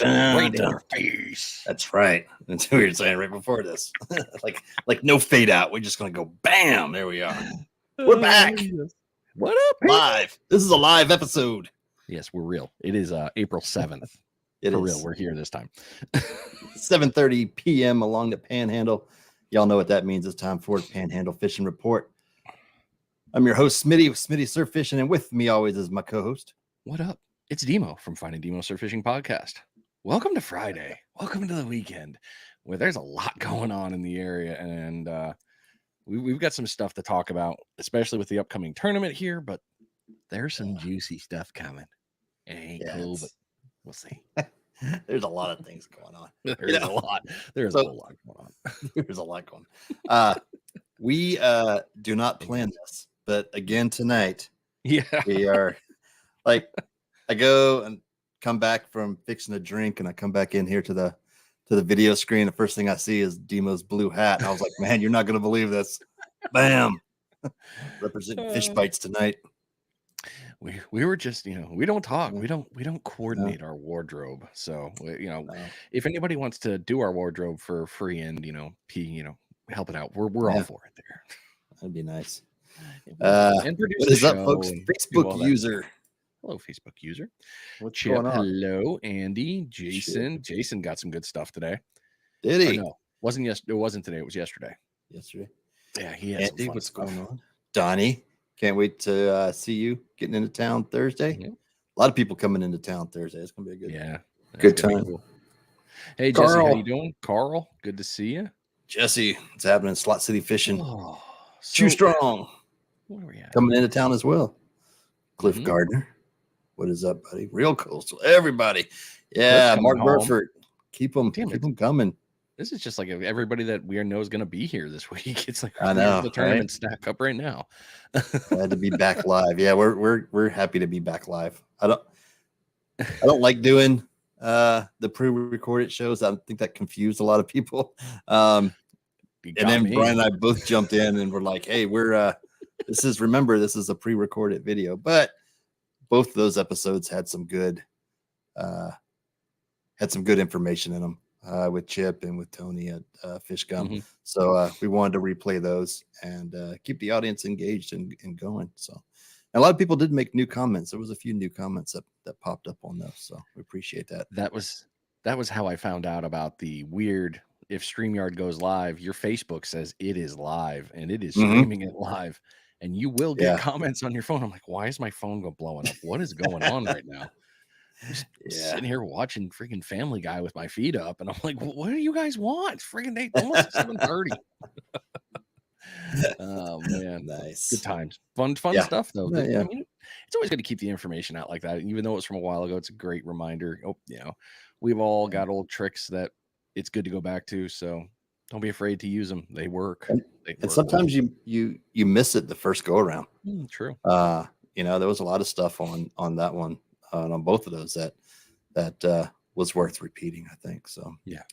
right in your face. That's right. That's what we were saying right before this. like no fade out. We're just gonna go bam. There we are. We're back. Yes. What up, people? Live. This is a live episode. Yes, we're real. It is April 7th. It For is. real. We're here this time. 7:30 p.m. along the Panhandle. Y'all know what that means. It's time for the Panhandle Fishing Report. I'm your host, Smitty, with Smitty Surf Fishing, and with me always is my co-host. What up? It's Demo from Finding Demo Surf Fishing Podcast. Welcome to Friday. Welcome to the weekend, where there's a lot going on in the area, and we've got some stuff to talk about, especially with the upcoming tournament here. But there's some juicy stuff coming. It ain't cool, but we'll see. There's a lot of things going on. There's a lot. There's a lot going on. There's a lot going on. We do not plan this, but again tonight, we are like, I go and come back from fixing a drink, and I come back in here to the video screen. The first thing I see is Demo's blue hat, and I was like, "Man, you're not going to believe this!" Bam, representing fish bites tonight. We were just, we don't talk. We don't coordinate our wardrobe. So, if anybody wants to do our wardrobe for free and, help it out, we're all for it there. That'd be nice. And produce what the is up, show folks? and Facebook user. Hello, Facebook user. What's Chip, going on? hello, Andy, Jason. Jason got some good stuff today. Did he? No, it wasn't today. It was yesterday. Yesterday. Yeah, he has Andy, what's going on? Donnie, can't wait to see you getting into town Thursday. Yeah. A lot of people coming into town Thursday. It's gonna be a good time. Cool. Hey, Jesse, Carl. how you doing? Carl, good to see you. Jesse, it's happening. Slot City Fishing. Oh, Too strong. Where are we at? Coming into town as well. Cliff Gardner. What is up, buddy? Real Coastal. Everybody. Yeah, Mark Burford. Keep them coming. This is just like everybody that we know is going to be here this week. It's like I know the tournament stack up right now. Glad to be back live. Yeah, we're happy to be back live. I don't like doing the pre-recorded shows. I think that confused a lot of people. And then Brian and I both jumped in and we're like, "Hey, we're this is a pre-recorded video," but both of those episodes had some good information in them with Chip and with Tony at Fish Gum. So we wanted to replay those and keep the audience engaged and going. So and a lot of people did make new comments. There was a few new comments that popped up on those. So we appreciate that. That was how I found out about the weird, if StreamYard goes live, your Facebook says it is live and it is streaming it live. And you will get comments on your phone. I'm like, why is my phone blowing up? What is going on right now? I'm just sitting here watching freaking Family Guy with my feet up. And I'm like, what do you guys want? Freaking almost 7:30. Oh, man. Nice. Good times. Fun stuff, though. I mean, it's always good to keep the information out like that. Even though it's from a while ago, it's a great reminder. We've all got old tricks that it's good to go back to. So don't be afraid to use them. They work. And sometimes you miss it the first go around. True. There was a lot of stuff on that one, on both of those that was worth repeating, I think. So yeah.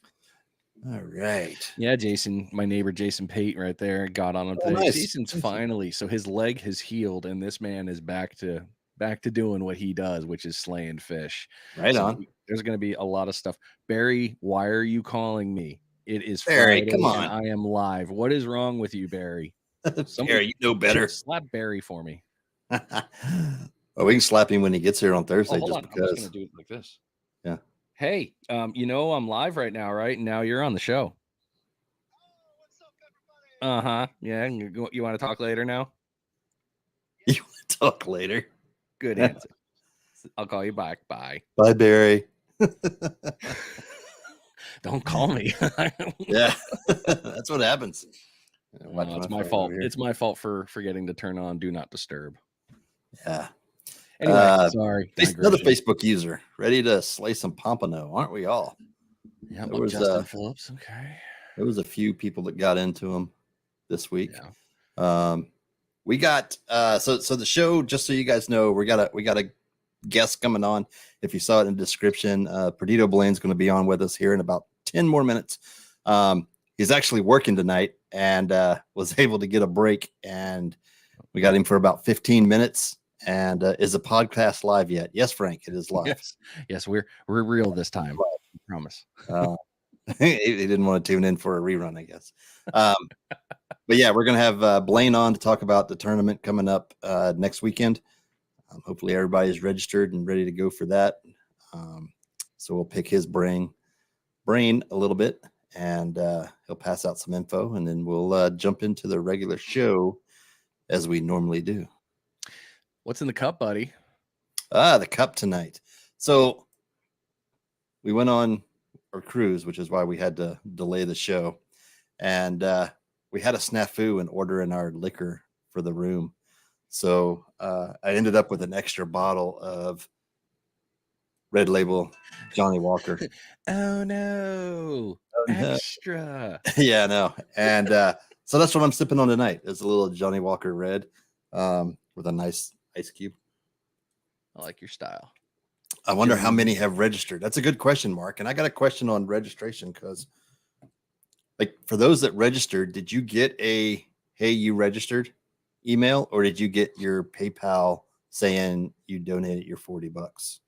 All right. Yeah, Jason, my neighbor Jason Pate right there got on him today. Nice. Jason's finally, so his leg has healed, and this man is back to doing what he does, which is slaying fish. Right on. There's going to be a lot of stuff. Barry, why are you calling me? It is Barry. Friday, come on. I am live. What is wrong with you, Barry? Barry, you know better. Slap Barry for me. Well, we can slap him when he gets here on Thursday. Hold just on. because. I'm just going to do it like this. Yeah. Hey, I'm live right now, right? And now you're on the show. What's up, everybody? Yeah. You want to talk later now? You want to talk later? Good answer. I'll call you back. Bye. Bye, Barry. Don't call me. Yeah, that's what happens. It's my fault. It's my fault for forgetting to turn on Do Not Disturb. Yeah. Anyway, sorry. Another Facebook user ready to slay some pompano, aren't we all? Yeah, there was Justin Phillips. Okay. There was a few people that got into them this week. Yeah. We got so the show, just so you guys know, we got a guest coming on. If you saw it in the description, Perdido Blane's going to be on with us here in about 10 more minutes. He's actually working tonight and was able to get a break, and we got him for about 15 minutes. And is the podcast live yet? Yes, Frank, it is live. Yes, we're real this time. Promise. He didn't want to tune in for a rerun, I guess. But yeah, we're going to have Blane on to talk about the tournament coming up next weekend. Hopefully everybody's registered and ready to go for that. So we'll pick his brain a little bit, and he'll pass out some info, and then we'll jump into the regular show as we normally do. What's in the cup, buddy? The cup tonight. So we went on our cruise, which is why we had to delay the show. And we had a snafu in ordering our liquor for the room. So I ended up with an extra bottle of Red Label Johnny Walker. Oh no. Extra. Yeah, no. And so that's what I'm sipping on tonight. Is a little Johnny Walker Red with a nice ice cube. I like your style. I wonder how many have registered. That's a good question, Mark. And I got a question on registration because, like, for those that registered, did you get a "Hey, you registered" email, or did you get your PayPal saying you donated your $40?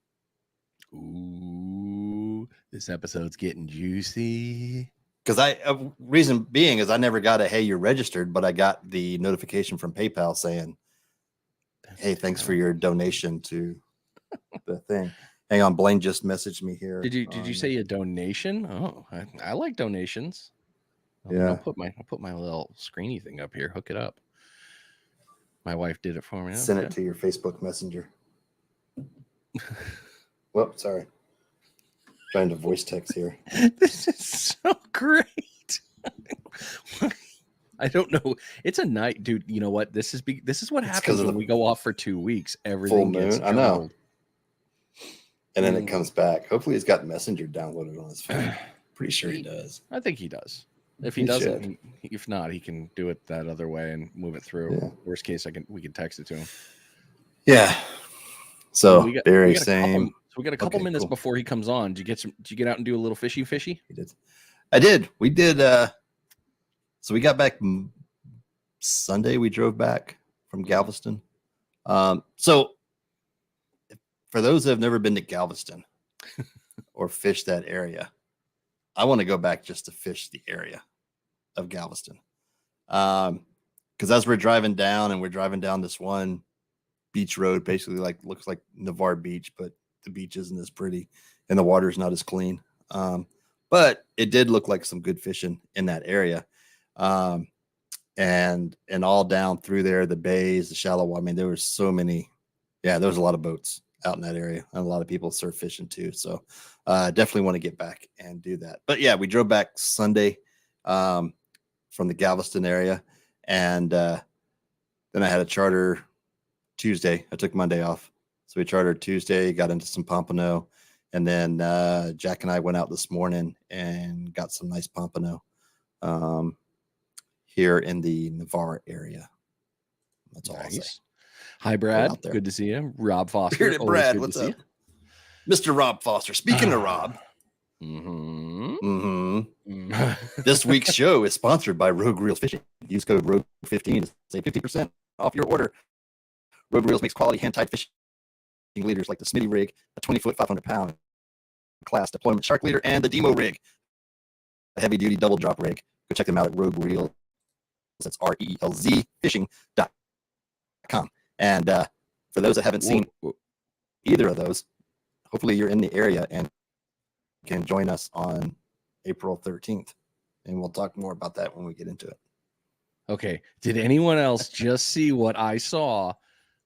Ooh, this episode's getting juicy. Because reason being is I never got a "Hey, you're registered," but I got the notification from PayPal saying, "Hey, thanks for your donation to the thing." Hang on, Blane just messaged me here. Did you say a donation? Oh, I like donations. Yeah, I'll put my little screeny thing up here. Hook it up. My wife did it for me. Send it to your Facebook Messenger. Whoop, sorry. Trying to voice text here. This is so great. I don't know. It's a night, dude. You know what? This is what happens when we go off for 2 weeks. Everything gets jumbled. I know. And then it comes back. Hopefully he's got Messenger downloaded on his phone. Pretty sure he does. I think he does. If he doesn't, if not, he can do it that other way and move it through. Yeah. Worst case, we can text it to him. Yeah. So we got a couple minutes before he comes on. Did you get out and do a little fishy? He did. I did. We did. So we got back Sunday. We drove back from Galveston. So for those that have never been to Galveston or fished that area, I want to go back just to fish the area of Galveston. Because as we're driving down this one beach road, basically looks like Navarre Beach, but the beach isn't as pretty and the water's not as clean. But it did look like some good fishing in that area. And all down through there, the bays, the shallow water. I mean, there were so many. Yeah, there was a lot of boats out in that area, and a lot of people surf fishing too. So definitely want to get back and do that. But yeah, we drove back Sunday from the Galveston area, and then I had a charter Tuesday. I took Monday off, so we chartered Tuesday, got into some pompano, and then Jack and I went out this morning and got some nice pompano here in the Navarre area. That's all I'll say. Hi, Brad. Good to see you. Rob Foster. Bearded Brad, what's up? Mr. Rob Foster. Speaking of Rob, this week's show is sponsored by Rogue Reels Fishing. Use code ROGUE15 to save 50% off your order. Rogue Reels makes quality hand-tied fishing leaders like the Smitty rig, a 20-foot, 500-pound class deployment shark leader, and the Demo rig, a heavy-duty double drop rig. Go check them out at Rogue Reels. That's RELZ fishing.com. And for those that haven't seen either of those, hopefully you're in the area and can join us on April 13th. And we'll talk more about that when we get into it. Okay. Did anyone else just see what I saw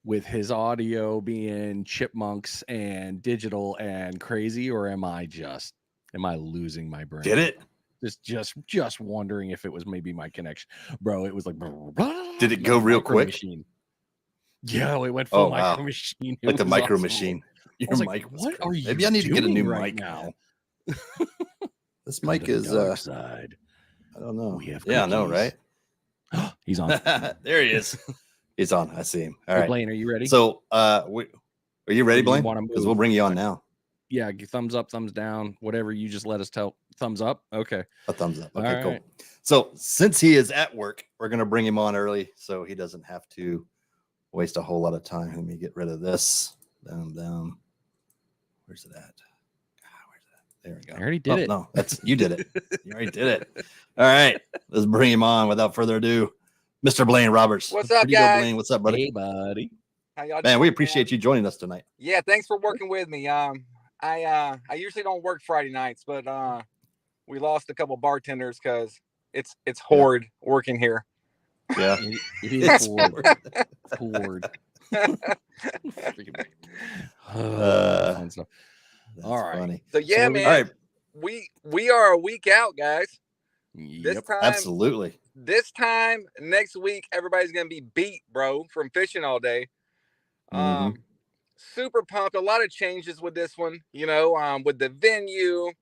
with his audio being chipmunks and digital and crazy? Or am I losing my brain? Did it? Just wondering if it was maybe my connection. Bro, it was like... Did it go real quick? Machine. Yeah, it went full micro machine. Like the micro machine. Your mic was what are you Maybe I need to get a new mic now. This mic is side. I don't know. I know, right? He's on. There he is. He's on. I see him. All right. Blane, are you ready? So are you ready, Blane? Because we'll bring you on now. Yeah, thumbs up, thumbs down, whatever you just let us tell. Thumbs up. Okay. A thumbs up. Okay, cool. Right. So since he is at work, we're gonna bring him on early so he doesn't have to waste a whole lot of time. Let me get rid of this. Down. Where's it at? There we go. I already did it. No, you did it. You already did it. All right. Let's bring him on without further ado. Mr. Blane Roberts. What's up, guys? Blane, what's up, buddy? Hey, buddy. How y'all doing, we appreciate you joining us tonight. Yeah, thanks for working with me. I usually don't work Friday nights, but we lost a couple bartenders because it's horrid working here. Yeah, it is horrid. Horrid. Fun stuff. All right. Funny. So yeah, man. We are a week out, guys. Yep. This time, absolutely. This time next week, everybody's gonna be beat, bro, from fishing all day. Super pumped. A lot of changes with this one, with the venue.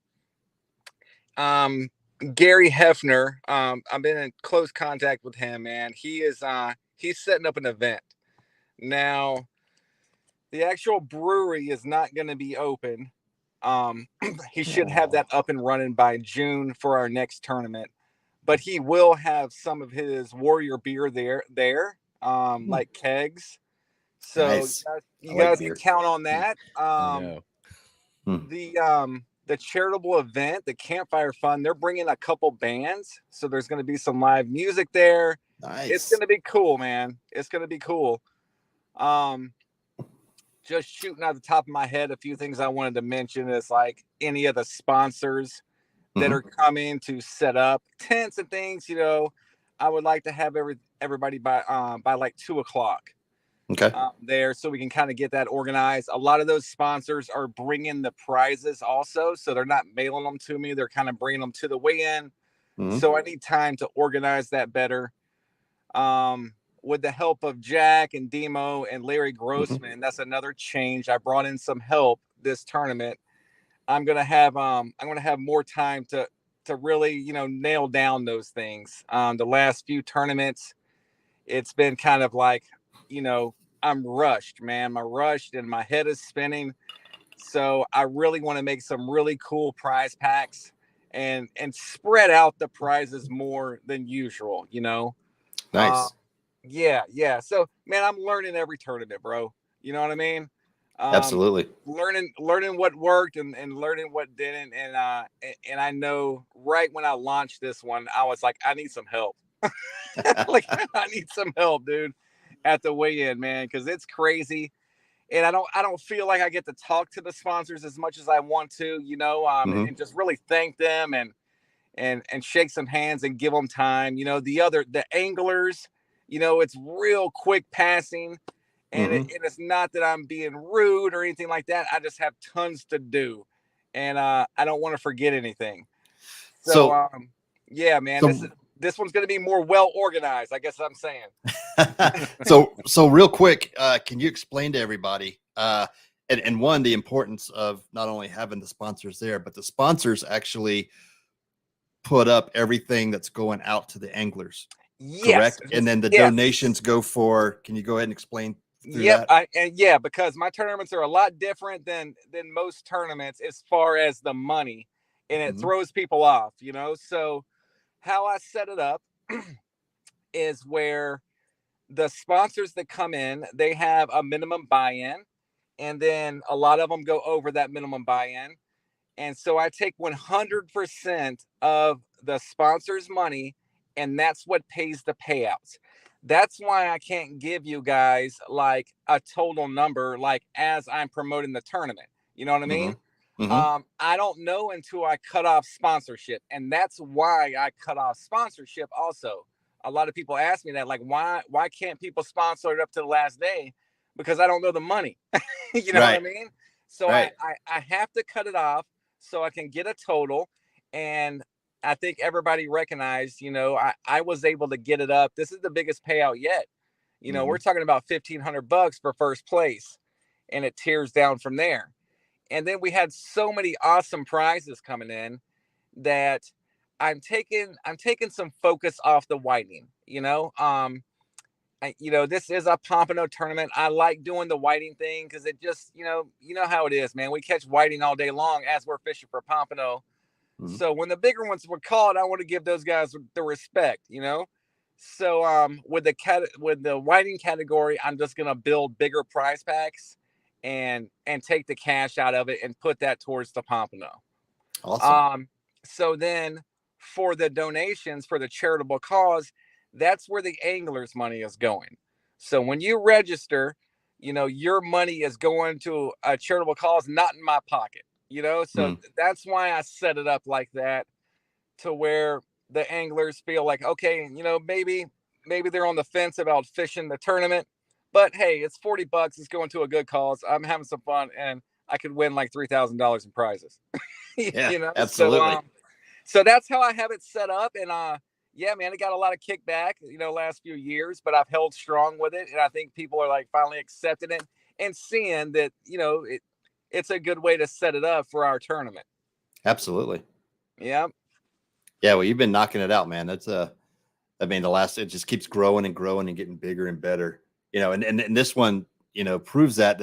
Gary Hefner, I've been in close contact with him, man. He's setting up an event. Now, the actual brewery is not going to be open. He should have that up and running by June for our next tournament. But he will have some of his Warrior beer there, like kegs. So nice. you guys can count on that. The charitable event, the Campfire Fund, they're bringing a couple bands. So there's going to be some live music there. Nice. It's going to be cool, man. It's going to be cool. Just shooting out the top of my head, a few things I wanted to mention is like any of the sponsors that are coming to set up tents and things. I would like to have everybody by like 2:00. Okay. There, so we can kind of get that organized. A lot of those sponsors are bringing the prizes also, so they're not mailing them to me. They're kind of bringing them to the weigh-in. So I need time to organize that better. With the help of Jack and Demo and Larry Grossman, that's another change. I brought in some help this tournament. I'm gonna have more time to really nail down those things. The last few tournaments, it's been kind of like I'm rushed, man. I'm rushed and my head is spinning. So I really want to make some really cool prize packs and spread out the prizes more than usual. Nice. Yeah. So, man, I'm learning every tournament, bro. You know what I mean? Absolutely. Learning what worked and learning what didn't. And I know right when I launched this one, I was like, I need some help. I need some help, dude, at the weigh-in, man, because it's crazy. And I don't feel like I get to talk to the sponsors as much as I want to, and just really thank them and shake some hands and give them time. The anglers, it's real quick passing, and it's not that I'm being rude or anything like that. I just have tons to do, and I don't want to forget anything. So yeah, man, this one's going to be more well organized, I guess I'm saying. So real quick, can you explain to everybody and one, the importance of not only having the sponsors there, but the sponsors actually put up everything that's going out to the anglers. Yes. Correct. And then the donations go for, can you go ahead and explain through that? Because my tournaments are a lot different than most tournaments as far as the money, and it throws people off, so how I set it up is where the sponsors that come in, they have a minimum buy-in, and then a lot of them go over that minimum buy-in. And so I take 100% of the sponsor's money, and that's what pays the payouts. That's why I can't give you guys like a total number, like as I'm promoting the tournament. You know what I mean? I don't know until I cut off sponsorship. And that's why I cut off sponsorship also. A lot of people ask me that, like, why can't people sponsor it up to the last day? Because I don't know the money. You know what I mean? So I have to cut it off so I can get a total. And I think everybody recognized, I was able to get it up. This is the biggest payout yet. We're talking about $1,500 for first place, and it tears down from there. And then we had so many awesome prizes coming in that I'm taking some focus off the whiting. This is a Pompano tournament. I like doing the whiting thing because it just, you know how it is, man. We catch whiting all day long as we're fishing for Pompano. So when the bigger ones were caught, I want to give those guys the respect, So with the whiting category, I'm just gonna build bigger prize packs and take the cash out of it and put that towards the Pompano. Awesome. So then for the donations for the charitable cause, that's where the angler's money is going. So when you register, your money is going to a charitable cause, not in my pocket, so that's why I set it up like that, to where the anglers feel like, okay, maybe they're on the fence about fishing the tournament, but hey, it's $40. It's going to a good cause. I'm having some fun, and I could win like $3,000 in prizes. Yeah, So, absolutely. so that's how I have it set up. And yeah, man, it got a lot of kickback, last few years, but I've held strong with it. And I think people are like finally accepting it and seeing that, it's a good way to set it up for our tournament. Absolutely. Yeah. Yeah. Well, you've been knocking it out, man. That's it just keeps growing and growing and getting bigger and better, and this one, proves that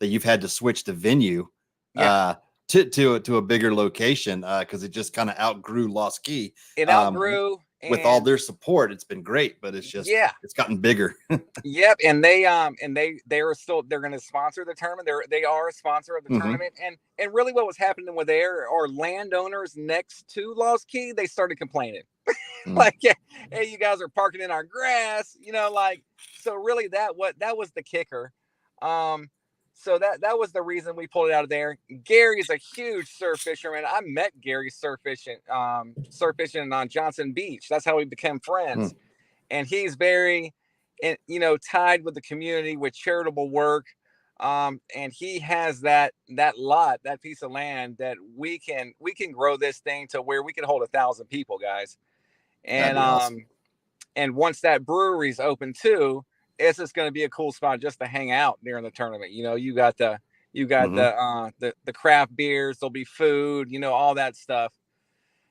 you've had to switch the venue, to a bigger location, because it just kind of outgrew Lost Key. It outgrew. With all their support, it's been great, but it's just it's gotten bigger. Yep, and they're going to sponsor the tournament. They are a sponsor of the tournament, and really what was happening with their landowners next to Lost Key, they started complaining, like, hey, you guys are parking in our grass, so really that was the kicker. So that was the reason we pulled it out of there. Gary's a huge surf fisherman. I met Gary surf fishing on Johnson Beach. That's how we became friends. And he's very, tied with the community with charitable work. And he has that piece of land that we can grow this thing to where we can hold 1,000 people, guys. And awesome. And once that brewery's open too, it's just going to be a cool spot just to hang out during the tournament. You got the craft beers, there'll be food, all that stuff.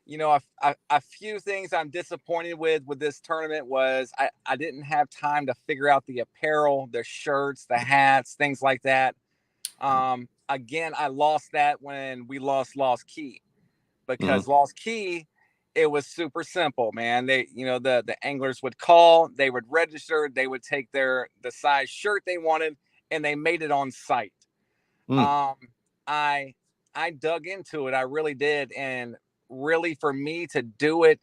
A few things I'm disappointed with this tournament was I didn't have time to figure out the apparel, the shirts, the hats, things like that. Again, I lost that when we lost Lost Key, because Lost Key, it was super simple, man. They, the anglers would call, they would register, they would take the size shirt they wanted, and they made it on site. I dug into it. I really did. And really, for me to do it,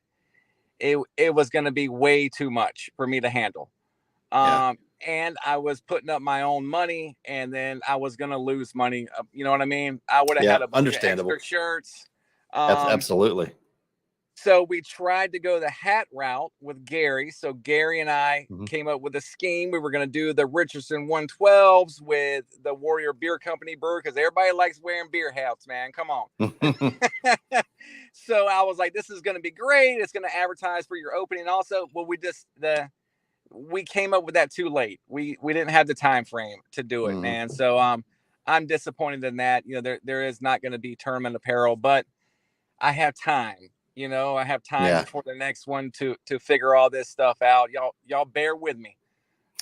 it was going to be way too much for me to handle. And I was putting up my own money, and then I was going to lose money. You know what I mean? I would have had a bunch of extra shirts. Absolutely. So we tried to go the hat route with Gary. So Gary and I came up with a scheme. We were going to do the Richardson 112s with the Warrior Beer Company brewer, because everybody likes wearing beer hats, man. Come on. So I was like, this is going to be great. It's going to advertise for your opening also. Well, we came up with that too late. We didn't have the time frame to do it, man. So I'm disappointed in that. There is not going to be tournament apparel, but I have time. I have time before the next one to figure all this stuff out. Y'all bear with me.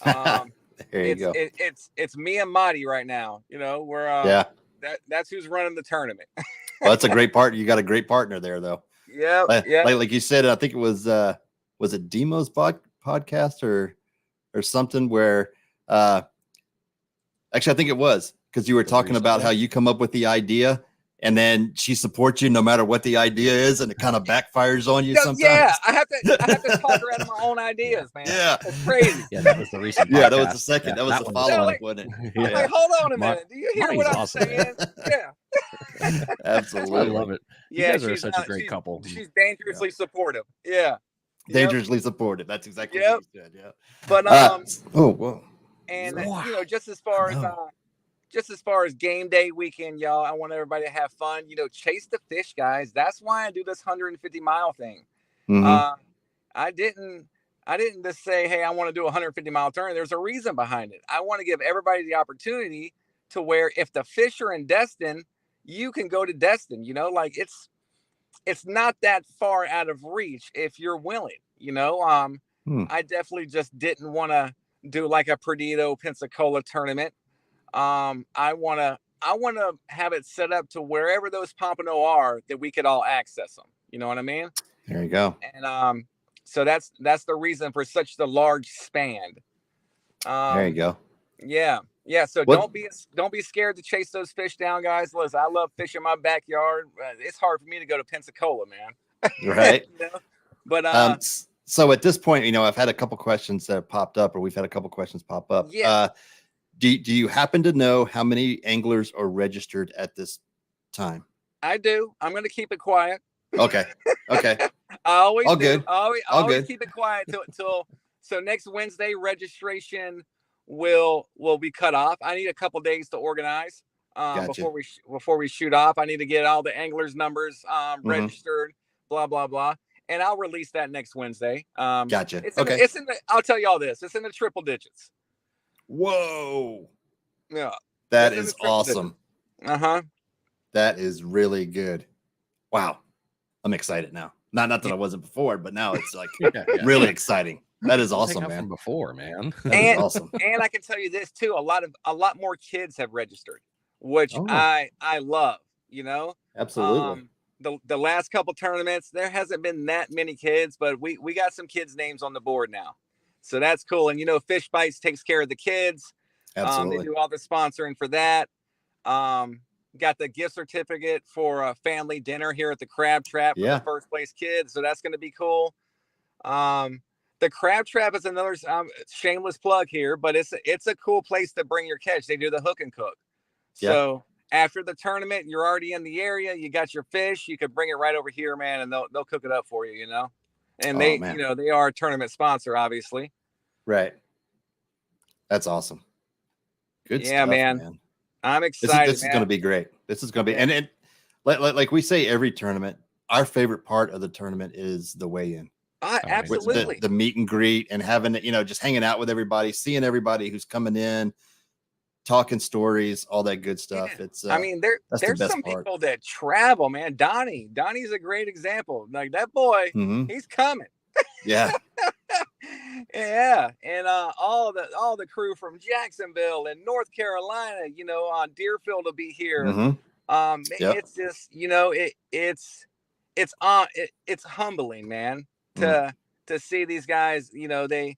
There you go. It's me and Marty right now. We're that's who's running the tournament. Well, that's a great partner. You got a great partner there, though. Yeah. Like you said, I think it was it Demo's podcast or something where actually I think it was, because you were talking about how you come up with the idea, and then she supports you no matter what the idea is, and it kind of backfires on you sometimes. Yeah, I have to talk her out of my own ideas, man. Yeah, it's crazy. Yeah, that was the recent. Yeah, that was the second. Yeah, that was the follow-up, wasn't it? Yeah. Like, hold on a minute. Do you hear what I'm saying? Yeah, absolutely. I love it. Yeah, you guys are such a great couple. She's dangerously supportive. Yeah, dangerously supportive. That's exactly what you said. Yeah, but oh whoa, and just as far as game day weekend, y'all, I want everybody to have fun. Chase the fish, guys. That's why I do this 150-mile thing. I didn't just say, hey, I want to do a 150-mile tournament. There's a reason behind it. I want to give everybody the opportunity to where if the fish are in Destin, you can go to Destin. Like it's not that far out of reach if you're willing. I definitely just didn't want to do like a Perdido Pensacola tournament. I want to have it set up to wherever those Pompano are, that we could all access them. You know what I mean? There you go. And so that's the reason for such the large span. There you go. Yeah. Yeah, so don't be scared to chase those fish down, guys. Listen, I love fishing my backyard. It's hard for me to go to Pensacola, man. Right. You know? But so at this point, I've had a couple questions that have popped up, or we've had a couple questions pop up. Yeah. Do you happen to know how many anglers are registered at this time? I do. I'm going to keep it quiet. Okay. I always all do. Good. I always keep it quiet till so next Wednesday registration will be cut off. I need a couple days to organize Gotcha. before we shoot off. I need to get all the anglers numbers registered, blah blah blah, and I'll release that next Wednesday. Gotcha. It's in the, I'll tell you all this. It's in the triple digits. Whoa. Yeah. That is awesome. That is really good. Wow. I'm excited now. Not that I wasn't before, but now it's like really exciting. That is awesome, man. From before, man. That is awesome. And I can tell you this too: a lot more kids have registered, which I love. Absolutely. The last couple tournaments, there hasn't been that many kids, but we got some kids' names on the board now, so that's cool. And Fish Bites takes care of the kids. Absolutely. They do all the sponsoring for that. Got the gift certificate for a family dinner here at the Crab Trap for the first place kids, so that's going to be cool. The Crab Trap is another shameless plug here, but it's a cool place to bring your catch. They do the hook and cook. So after the tournament, you're already in the area. You got your fish. You could bring it right over here, man, and they'll cook it up for you. And they they are a tournament sponsor, obviously. Right. That's awesome. Good stuff, man. I'm excited. This is going to be great. This is going to be, and like we say every tournament, our favorite part of the tournament is the weigh-in. Absolutely. The meet and greet and having, just hanging out with everybody, seeing everybody who's coming in, talking stories, all that good stuff. Yeah. It's, there's some people that travel, man. Donnie's a great example. Like that boy, he's coming. Yeah. Yeah. And all the crew from Jacksonville and North Carolina, on Deerfield will be here. It's just, it's humbling, man, to see these guys. They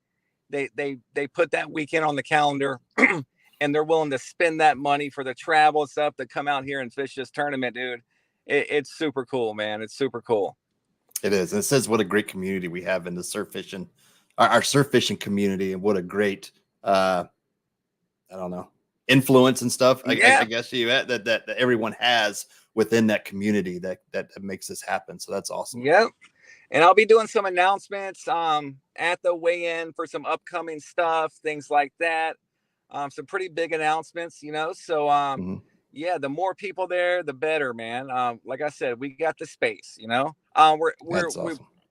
put that weekend on the calendar and they're willing to spend that money for the travel and stuff to come out here and fish this tournament, dude. It's super cool, man. It's super cool. It is. And it says what a great community we have in the surf fishing, our surf fishing community, and what a great, influence and stuff. I guess that everyone has within that community that makes this happen. So that's awesome. Yep. And I'll be doing some announcements at the weigh-in for some upcoming stuff, things like that. Some pretty big announcements, So the more people there, the better, man. Like I said, we got the space,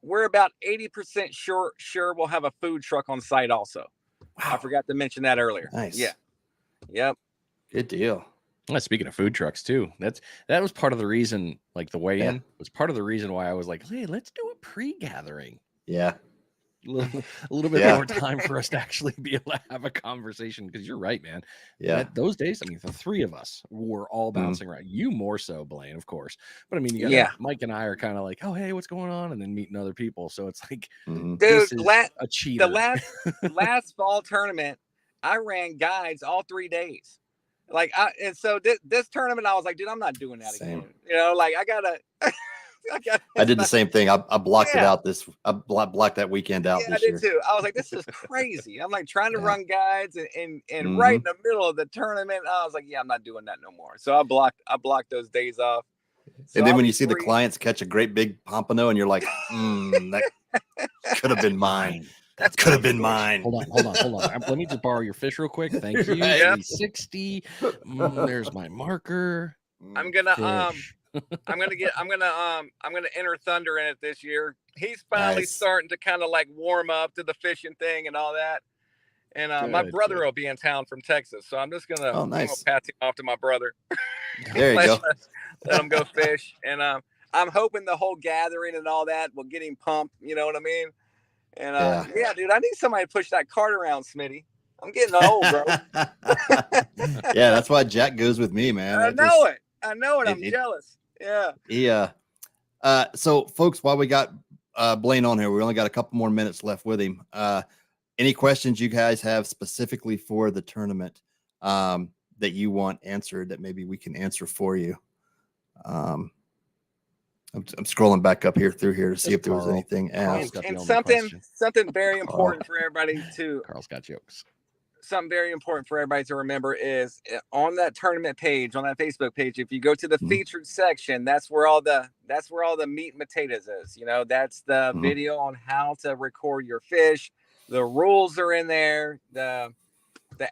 We're about 80% sure we'll have a food truck on site also. Wow. I forgot to mention that earlier. Nice. Yeah. Yep. Good deal. Well, speaking of food trucks too, that was part of the reason, like the weigh-in was part of the reason why I was like, hey, let's do a pre-gathering. Yeah. A little bit more time for us to actually be able to have a conversation, because you're right, man. Those days, I mean, the three of us were all bouncing around. You more so, Blane, of course, but I mean, Mike and I are kind of like, oh, hey, what's going on, and then meeting other people. So it's like, dude, a cheater. The last fall tournament, I ran guides all 3 days. And so this tournament, I was like, dude, I'm not doing that again. I gotta. I did the same thing. I blocked it out I blocked that weekend out this year. I did too. I was like, this is crazy. I'm like trying to run guides and right in the middle of the tournament, I was like, I'm not doing that no more. So I blocked those days off. So and then when you see the clients catch a great big pompano and you're like, that could have been mine. That could have been mine. Hold on. Let me just borrow your fish real quick. Thank you. 360. There's my marker. I'm gonna enter Thunder in it this year. He's finally starting to kind of like warm up to the fishing thing and all that. And my brother will be in town from Texas, so I'm just gonna, pass him off to my brother. There you go. Let him go fish. And I'm hoping the whole gathering and all that will get him pumped. You know what I mean? And dude, I need somebody to push that cart around, Smitty. I'm getting old, bro. Yeah, that's why Jack goes with me, man. I know it. I'm jealous. Yeah. So folks, while we got Blane on here, we only got a couple more minutes left with him. Any questions you guys have specifically for the tournament? that you want answered that maybe we can answer for you. I'm scrolling back up through here to see if there was anything else. And something very important for everybody to. Carl's got jokes. Something very important for everybody to remember is on that tournament page, on that Facebook page, if you go to the featured section, that's where all the meat and potatoes is. You know, that's the video on how to record your fish. The rules are in there. The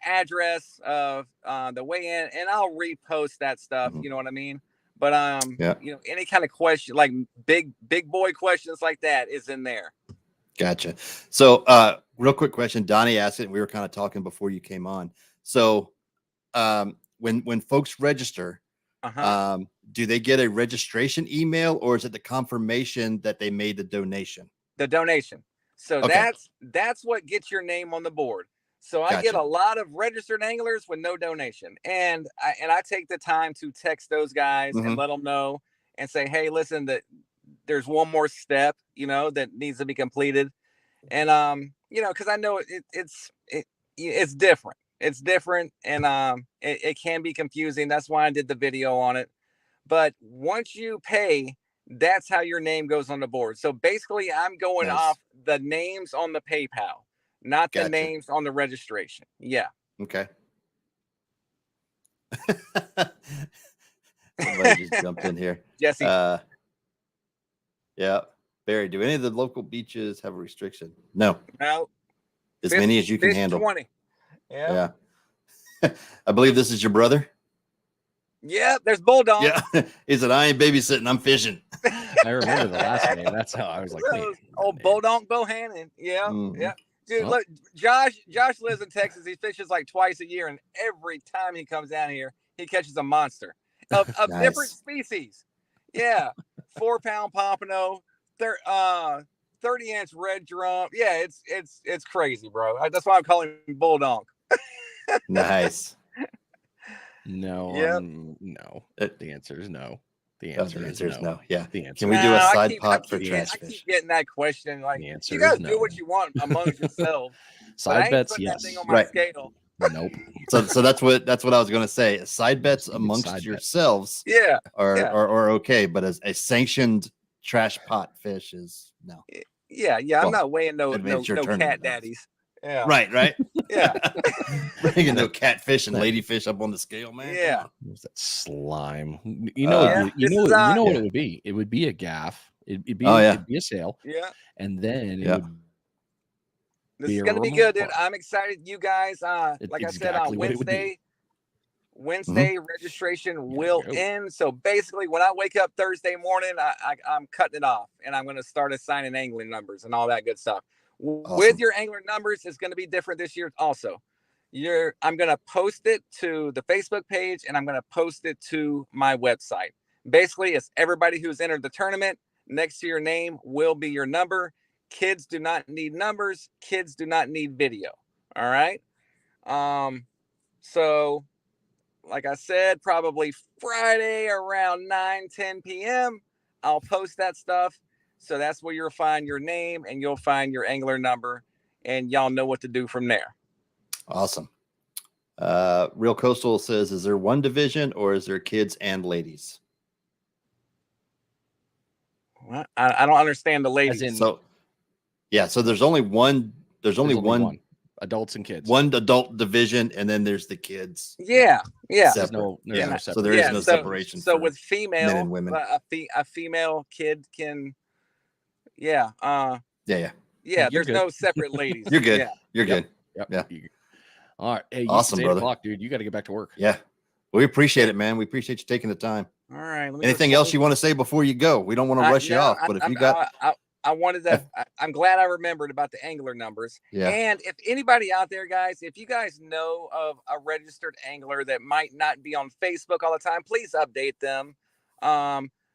address of the weigh-in, and I'll repost that stuff. You know what I mean? But you know, any kind of question, like big boy questions like that, is in there. Gotcha. So real quick question, Donnie asked it, and we were kind of talking before you came on. So when folks register, do they get a registration email, or is it the confirmation that they made the donation? The donation. So that's what gets your name on the board. So I get a lot of registered anglers with no donation, and I take the time to text those guys and let them know and say, hey, listen, that there's one more step, you know, that needs to be completed, and you know, because I know it's different. It's different, and it can be confusing. That's why I did the video on it. But once you pay, that's how your name goes on the board. So basically, I'm going off the names on the PayPal, not the names on the registration. Yeah. Okay. Somebody just jumped in here. Jesse. Yeah. Barry, do any of the local beaches have a restriction? No. No. As many as you can handle. 20. Yeah. I believe this is your brother. Yeah, there's Bulldog. Yeah. He said, I ain't babysitting, I'm fishing. I remember the last name. That's how I was like, wait. Oh, Bulldog Bohannon. Yeah. Yeah. Dude, look, Josh lives in Texas. He fishes like twice a year, and every time he comes down here, he catches a monster of different species. Yeah. 4-pound pompano, 30-inch red drum. Yeah, it's crazy, bro. That's why I'm calling him Bulldog. Nice. No. No. The answer is no. The answer is no. Yeah. The answer. Can we do a side pot for trash fish? I keep getting that question. Like, you guys do what you want amongst yourselves. Side bets, yes. That thing on my scale. Nope. So that's what I was going to say. Side bets amongst yourselves, are okay, but as a sanctioned trash pot fish is no. Yeah. Well, I'm not weighing no cat daddies. Yeah. Right. Yeah. Bringing no catfish and ladyfish up on the scale, man. Yeah. What's that slime? You know what it would be? It would be a gaff. It'd be a sail. Yeah. And then this is gonna be good, dude. I'm excited. You guys, like I said, on Wednesday registration will end. So basically, when I wake up Thursday morning, I'm cutting it off, and I'm gonna start assigning angling numbers and all that good stuff. Awesome. With your angler numbers, it's going to be different this year also. I'm going to post it to the Facebook page, and I'm going to post it to my website. Basically, it's everybody who's entered the tournament. Next to your name will be your number. Kids do not need numbers. Kids do not need video. All right. So like I said, probably Friday around 9-10 p.m., I'll post that stuff. So that's where you'll find your name, and you'll find your angler number, and y'all know what to do from there. Awesome. Real Coastal says, is there one division, or is there kids and ladies? Well, I don't understand the ladies. So there's only one. There's only one. Adults and kids. One adult division, and then there's the kids. Yeah. There's no so there is no separation. So with female, men and women, a female kid can. Yeah. Yeah. There's no separate ladies. You're good. Yeah. You're good. Yep. Yeah. All right. Hey, awesome, it's 8 brother. o'clock, dude. You got to get back to work. Yeah. We appreciate it, man. We appreciate you taking the time. All right. Anything else you want to say before you go? We don't want to rush you off, but if you got. I wanted that. I'm glad I remembered about the angler numbers. Yeah. And if anybody out there, guys, if you guys know of a registered angler that might not be on Facebook all the time, please update them.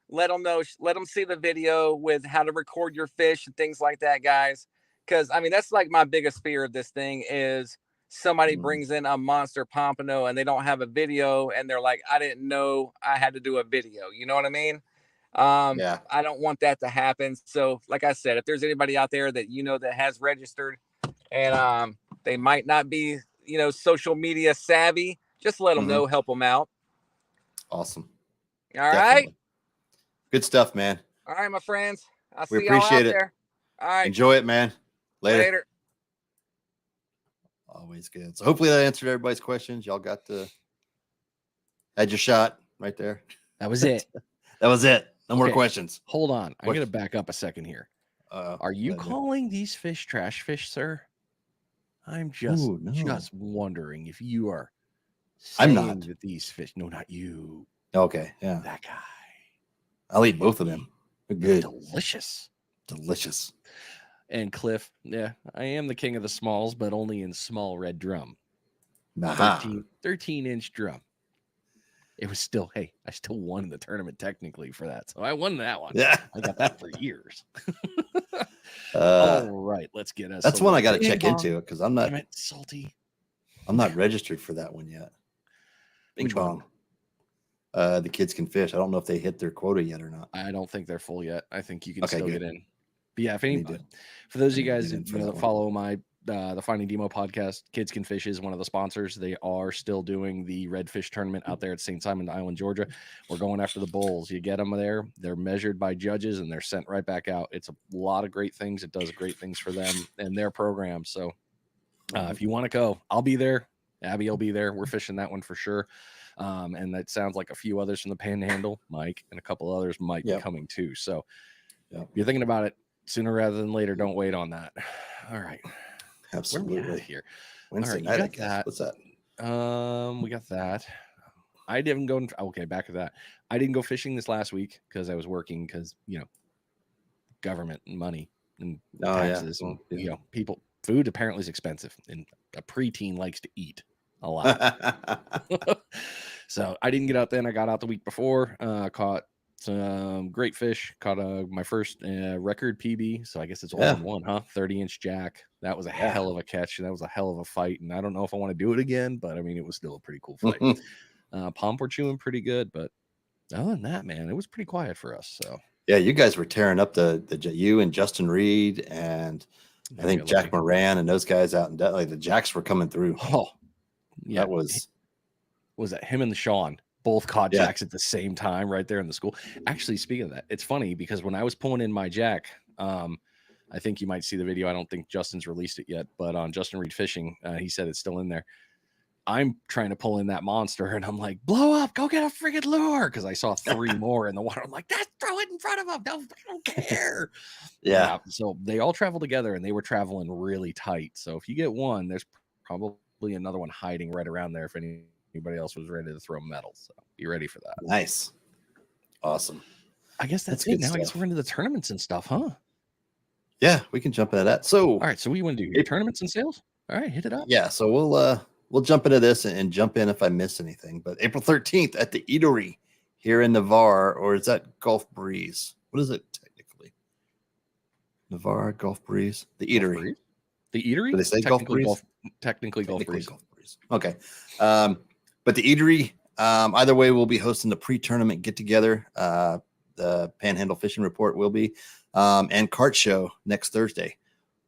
Let them know. Let them see the video with how to record your fish and things like that, guys. Because I mean, that's like my biggest fear of this thing is somebody brings in a monster pompano and they don't have a video, and they're like, I didn't know I had to do a video. You know what I mean? I don't want that to happen. So like I said, if there's anybody out there that, you know, that has registered and, they might not be, you know, social media savvy, just let them know, help them out. Awesome. All right. Good stuff, man. All right, my friends. I'll We see y'all out appreciate it. there. All right. Enjoy it, man. Later. Always good. So hopefully that answered everybody's questions. Y'all had your shot right there. That was it. That was it. No more questions. Hold on. I'm going to back up a second here. Are you no. calling these fish trash fish, sir? I'm just wondering if you are saying I'm not. That these fish. No, not you. Okay. Yeah. That guy. I'll eat both of them. They're good. Delicious. Delicious. And Cliff, yeah, I am the king of the smalls, but only in small red drum. 13-inch drum. It was still, hey, I still won the tournament technically for that. So I won that one. Yeah. I got that for years. All right, let's get us. That's one I got to check into because I'm not salty. I'm not registered for that one yet. Bing bong. The kids can fish. I don't know if they hit their quota yet or not. I don't think they're full yet. I think you can still get in. But yeah, for those of you guys that follow my the Finding Demo podcast, Kids Can Fish is one of the sponsors. They are still doing the redfish tournament out there at St. Simon Island, Georgia. We're going after the bulls. You get them there. They're measured by judges and they're sent right back out. It's a lot of great things. It does great things for them and their program. So if you want to go, I'll be there. Abby will be there. We're fishing that one for sure. And that sounds like a few others from the Panhandle, Mike, and a couple others might be coming too. So if you're thinking about it sooner rather than later, don't wait on that. All right. Absolutely. Here. Wednesday night, I guess. What's that? We got that. I didn't go. Okay, back to that. I didn't go fishing this last week because I was working because, government and money and taxes and, people. Food apparently is expensive and a preteen likes to eat a lot. So I didn't get out then. I got out the week before, caught some great fish, caught my first record PB. So I guess it's all in one, huh? 30-inch jack. That was a hell of a catch. That was a hell of a fight. And I don't know if I want to do it again, but I mean, it was still a pretty cool fight. Pomp were chewing pretty good, but other than that, man, it was pretty quiet for us. So yeah, you guys were tearing up you and Justin Reed and I think Jack Moran and those guys out in like the Jacks were coming through. Oh, yeah. That was that him and Sean both caught jacks at the same time right there in the school. Actually, speaking of that, it's funny because when I was pulling in my jack, I think you might see the video. I don't think Justin's released it yet, but on Justin Reed Fishing, he said it's still in there. I'm trying to pull in that monster and I'm like, blow up, go get a friggin' lure. Cause I saw 3 more in the water. I'm like, throw it in front of them. No, I don't care. Yeah. So they all travel together and they were traveling really tight. So if you get one, there's probably another one hiding right around there if anybody else was ready to throw metal. So be ready for that. Nice. Awesome. I guess that's good. Now I guess we're into the tournaments and stuff, huh? Yeah, we can jump into that. So all right, so what do you want to do? Tournaments and sales? All right, hit it up. Yeah, so we'll jump into this and jump in if I miss anything. But April 13th at the Eatery here in Navarre, or is that Gulf Breeze? What is it technically? Navarre, Gulf Breeze, the Eatery. The Eatery? Did they say Gulf Breeze? Technically Gulf Breeze. Okay. But the Eatery, either way, we'll be hosting the pre-tournament get-together. The Panhandle Fishing Report will be, and Kart Show next Thursday.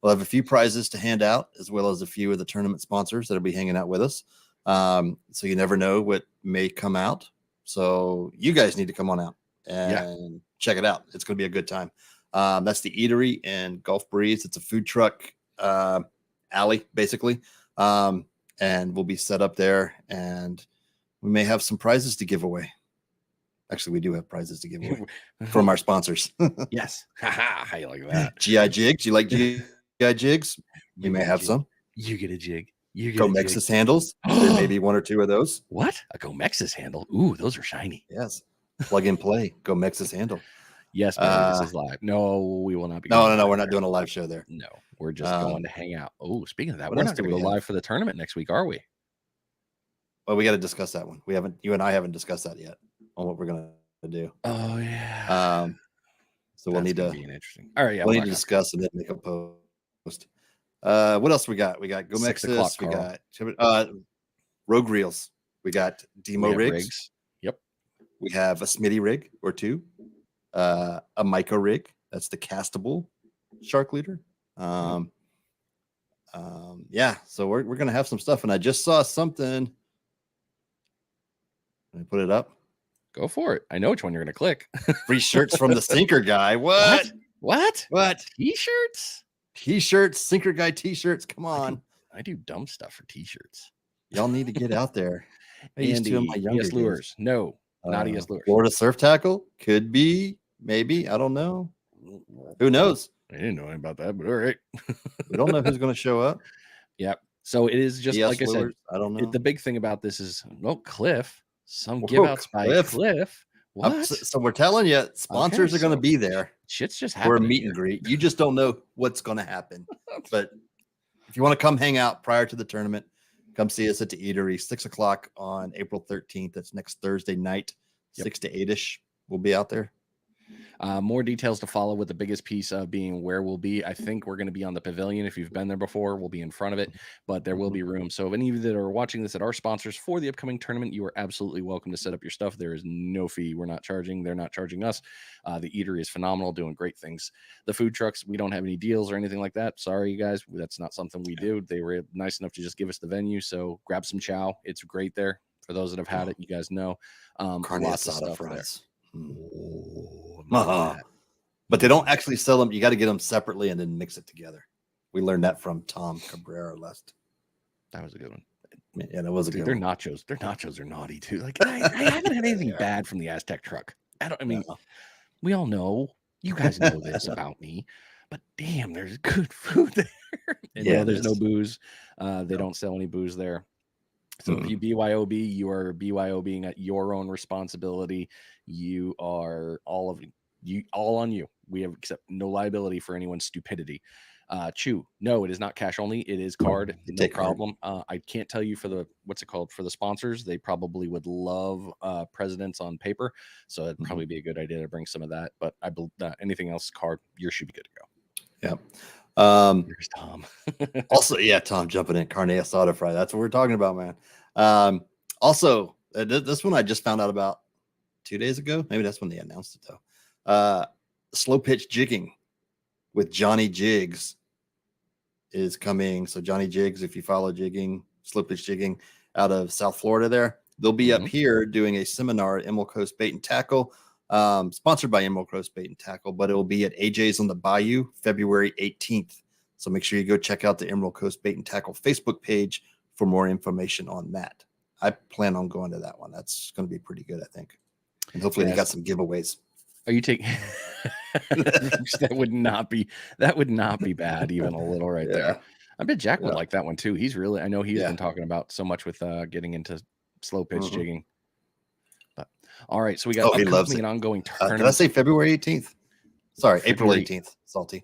We'll have a few prizes to hand out, as well as a few of the tournament sponsors that'll be hanging out with us. So you never know what may come out. So you guys need to come on out and check it out. It's going to be a good time. That's the Eatery in Gulf Breeze. It's a food truck alley, basically. And we'll be set up there, and we may have some prizes to give away. Actually, we do have prizes to give away from our sponsors. Yes. How you like that? GI Jigs. You like GI Jigs? We may have some. You get a jig. You get Gomexis handles. There may be 1 or 2 of those. What? A Gomexis handle? Ooh, those are shiny. Yes. Plug and play. Gomexis handle. Yes, Barry, this is live. No, we will not be. No. We're not doing a live show there. No, we're just going to hang out. Oh, speaking of that, we're not going to go live for the tournament next week, are we? Well, we got to discuss that one. You and I haven't discussed that yet on what we're going to do. Oh, yeah. So we'll need to be interesting. All right, yeah, we'll need to discuss and then make a post. What else we got? We got Gomexis. We got Rogue Reels. We got Demo rigs. Yep. We have a Smitty rig or 2. A micro rig. That's the castable shark leader. Yeah. So we're gonna have some stuff, and I just saw something Can I put it up? Go for it. I know which one you're going to click. Free shirts from the Sinker Guy. What? T-shirts? T-shirts, Sinker Guy T-shirts. Come on. I do dumb stuff for T-shirts. Y'all need to get out there. I used to in my younger ES Lures. days. No, not ES Lures. Florida Surf Tackle? Could be. Maybe. I don't know. Who knows? I didn't know anything about that, but all right. We don't know who's going to show up. Yep. So it is just ES like Lures? I said. I don't know. The big thing about this is, Cliff. Some give outs by Cliff. What? So we're telling you, sponsors are going to be there. Shit's just happening. We're a meet and greet. You just don't know what's going to happen. But if you want to come hang out prior to the tournament, come see us at the Eatery, 6 o'clock on April 13th. That's next Thursday night, 6 to 8-ish. We'll be out there. More details to follow, with the biggest piece of being where we'll be. I think we're going to be on the pavilion. If you've been there before, we'll be in front of it, but there will be room. So if any of you that are watching this that are sponsors for the upcoming tournament, you are absolutely welcome to set up your stuff. There is no fee. We're not charging. They're not charging us. The Eatery is phenomenal, doing great things. The food trucks, we don't have any deals or anything like that. Sorry, you guys. That's not something we do. They were nice enough to just give us the venue. So grab some chow. It's great there. For those that have had it, you guys know. Carne Lots of asada stuff fries. there. But they don't actually sell them. You got to get them separately and then mix it together. We learned that from Tom Cabrera last. That was a good one. Yeah, that was a good one. Their nachos are naughty too. Like I haven't had anything bad from the Aztec truck. We all know. You guys know this about me. But damn, there's good food there. And there's no booze. They don't sell any booze there. So if you BYOB, you are BYOBing at your own responsibility. You are all on you. We have accept no liability for anyone's stupidity. Chew, no, it is not cash only. It is card. No problem. I can't tell you for the for the sponsors. They probably would love presidents on paper, so it'd probably be a good idea to bring some of that. But I believe anything else, card, you should be good to go. Yeah. Here's Tom. Also, Tom jumping in, carne asada fry. That's what we're talking about, man. Also, this one I just found out about 2 days ago. Maybe that's when they announced it though. Slow pitch jigging with Johnny Jigs is coming. So Johnny Jigs, if you follow jigging, slow pitch jigging out of South Florida there, they'll be up here doing a seminar at Emerald Coast Bait and Tackle, sponsored by Emerald Coast Bait and Tackle, but it will be at AJ's on the Bayou, February 18th. So make sure you go check out the Emerald Coast Bait and Tackle Facebook page for more information on that. I plan on going to that one. That's going to be pretty good, I think. And hopefully they got some giveaways. Are you taking that would not be bad even a little right there. I bet Jack would like that one too. He's really, I know he's been talking about so much with getting into slow pitch jigging. But all right, so we got an ongoing tournament. Did I say February 18th? Sorry, April 18th. Salty.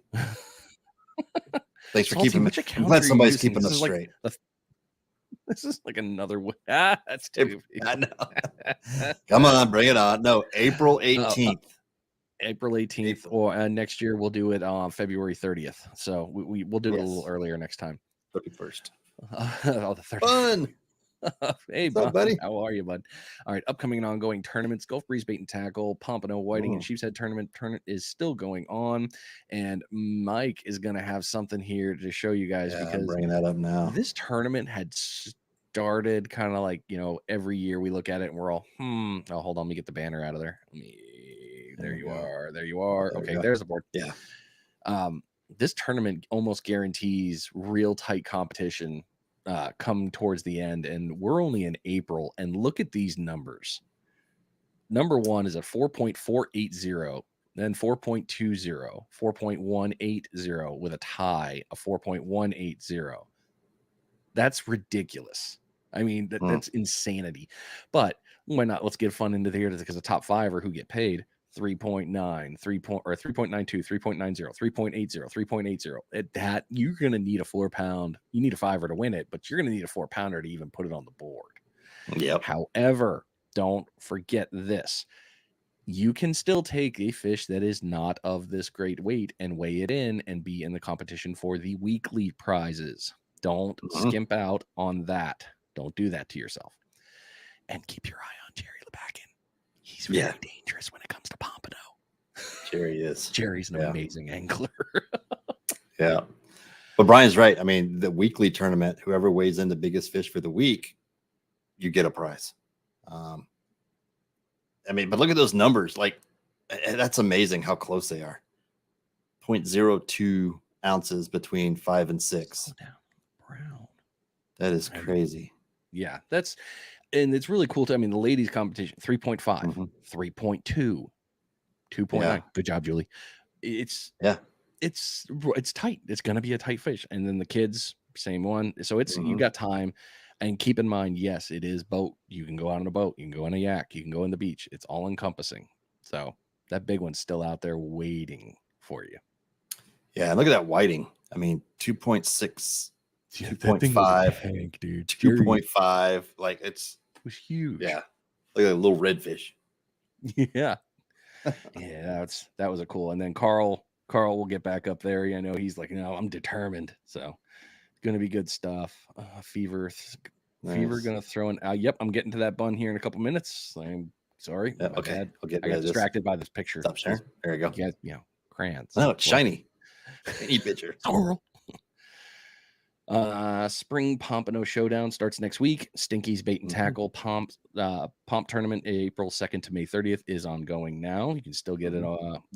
Thanks for keeping me. I'm glad somebody's keeping us straight. This is like another one. That's too. I know. Come on, bring it on. No, April 18th. April 18th, or next year we'll do it on February 30th. So we'll do it a little earlier next time. 31st. The 30th. Fun. Hey, what's up, buddy? How are you, bud? All right, upcoming and ongoing tournaments: Gulf Breeze Bait and Tackle, Pompano Whiting, and Sheepshead tournament is still going on, and Mike is going to have something here to show you guys because I'm bringing that up now. This tournament had started kind of like every year we look at it and we're all oh, hold on, let me get the banner out of there. There you are. Okay, there's the board. Yeah. This tournament almost guarantees real tight competition come towards the end, and we're only in April, and look at these numbers. Number one is a 4.480, then 4.20, 4.180 with a tie, a 4.180. That's ridiculous. I mean, that's insanity. But why not? Let's get fun into here because the top five are who get paid. 3.9, 3.92, 3.90, 3.80, 3.80. At that, you're going to need a 4-pound. You need a fiver to win it, but you're going to need a 4-pounder to even put it on the board. Yep. However, don't forget this. You can still take a fish that is not of this great weight and weigh it in and be in the competition for the weekly prizes. Don't skimp out on that. Don't do that to yourself. And keep your eye on Jerry LeBackin. He's very dangerous when it comes to pompano. Jerry is. Jerry's an amazing angler. Yeah. But Brian's right. I mean, the weekly tournament, whoever weighs in the biggest fish for the week, you get a prize. I mean, but look at those numbers. Like, that's amazing how close they are. 0.02 ounces between 5 and 6. Slow down, Brown. That is crazy. Yeah, and it's really cool. I mean, the ladies competition, 3.5, 3.2, 2.9. Yeah. Good job, Julie. It's tight. It's going to be a tight fish. And then the kids, same one. So it's, you got time. And keep in mind, yes, it is boat. You can go out on a boat. You can go on a yak. You can go on the beach. It's all encompassing. So that big one's still out there waiting for you. Yeah, look at that whiting. I mean, 2.6, 2.5, dude. 2.5. Like, it was huge. Yeah, like a little redfish. Yeah. Yeah, that was a cool. And then Carl will get back up there. I know he's like, no, I'm determined. So it's gonna be good stuff. Fever gonna throw in. Yep, I'm getting to that bun here in a couple minutes. I'm sorry. Yeah, okay, I got distracted by this picture. Stop sharing. There you go. Crayons. No, it's shiny. Any picture. Squirrel. Spring Pompano Showdown starts next week. Stinky's Bait and Tackle Pomp Tournament, April 2nd to May 30th, is ongoing now. You can still get it.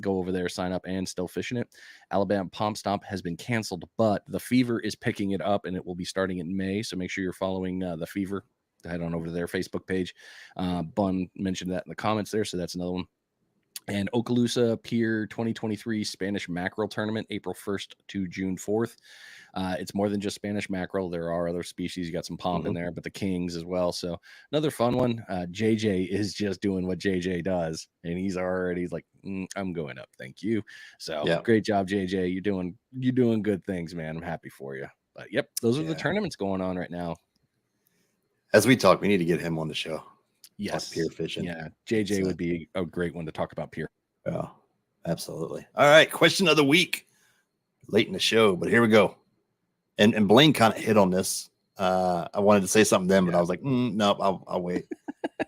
Go over there, sign up, and still fishing it. Alabama Pomp Stomp has been canceled, but the Fever is picking it up, and it will be starting in May. So make sure you're following the Fever. Head on over to their Facebook page. Bun mentioned that in the comments there, so that's another one. And Okaloosa Pier 2023 Spanish Mackerel Tournament, April 1st to June 4th. It's more than just Spanish mackerel. There are other species. You got some pomp in there, but the kings as well. So another fun one. JJ is just doing what JJ does, and he's like, I'm going up. Thank you. So great job, JJ. You're doing good things, man. I'm happy for you. But yep, those are the tournaments going on right now. As we talk, we need to get him on the show. Yes, pier fishing. Yeah, JJ would be a great one to talk about pier. Oh, absolutely. All right, question of the week. Late in the show, but here we go. And Blane kind of hit on this. I wanted to say something then, but I was like, no, I'll wait.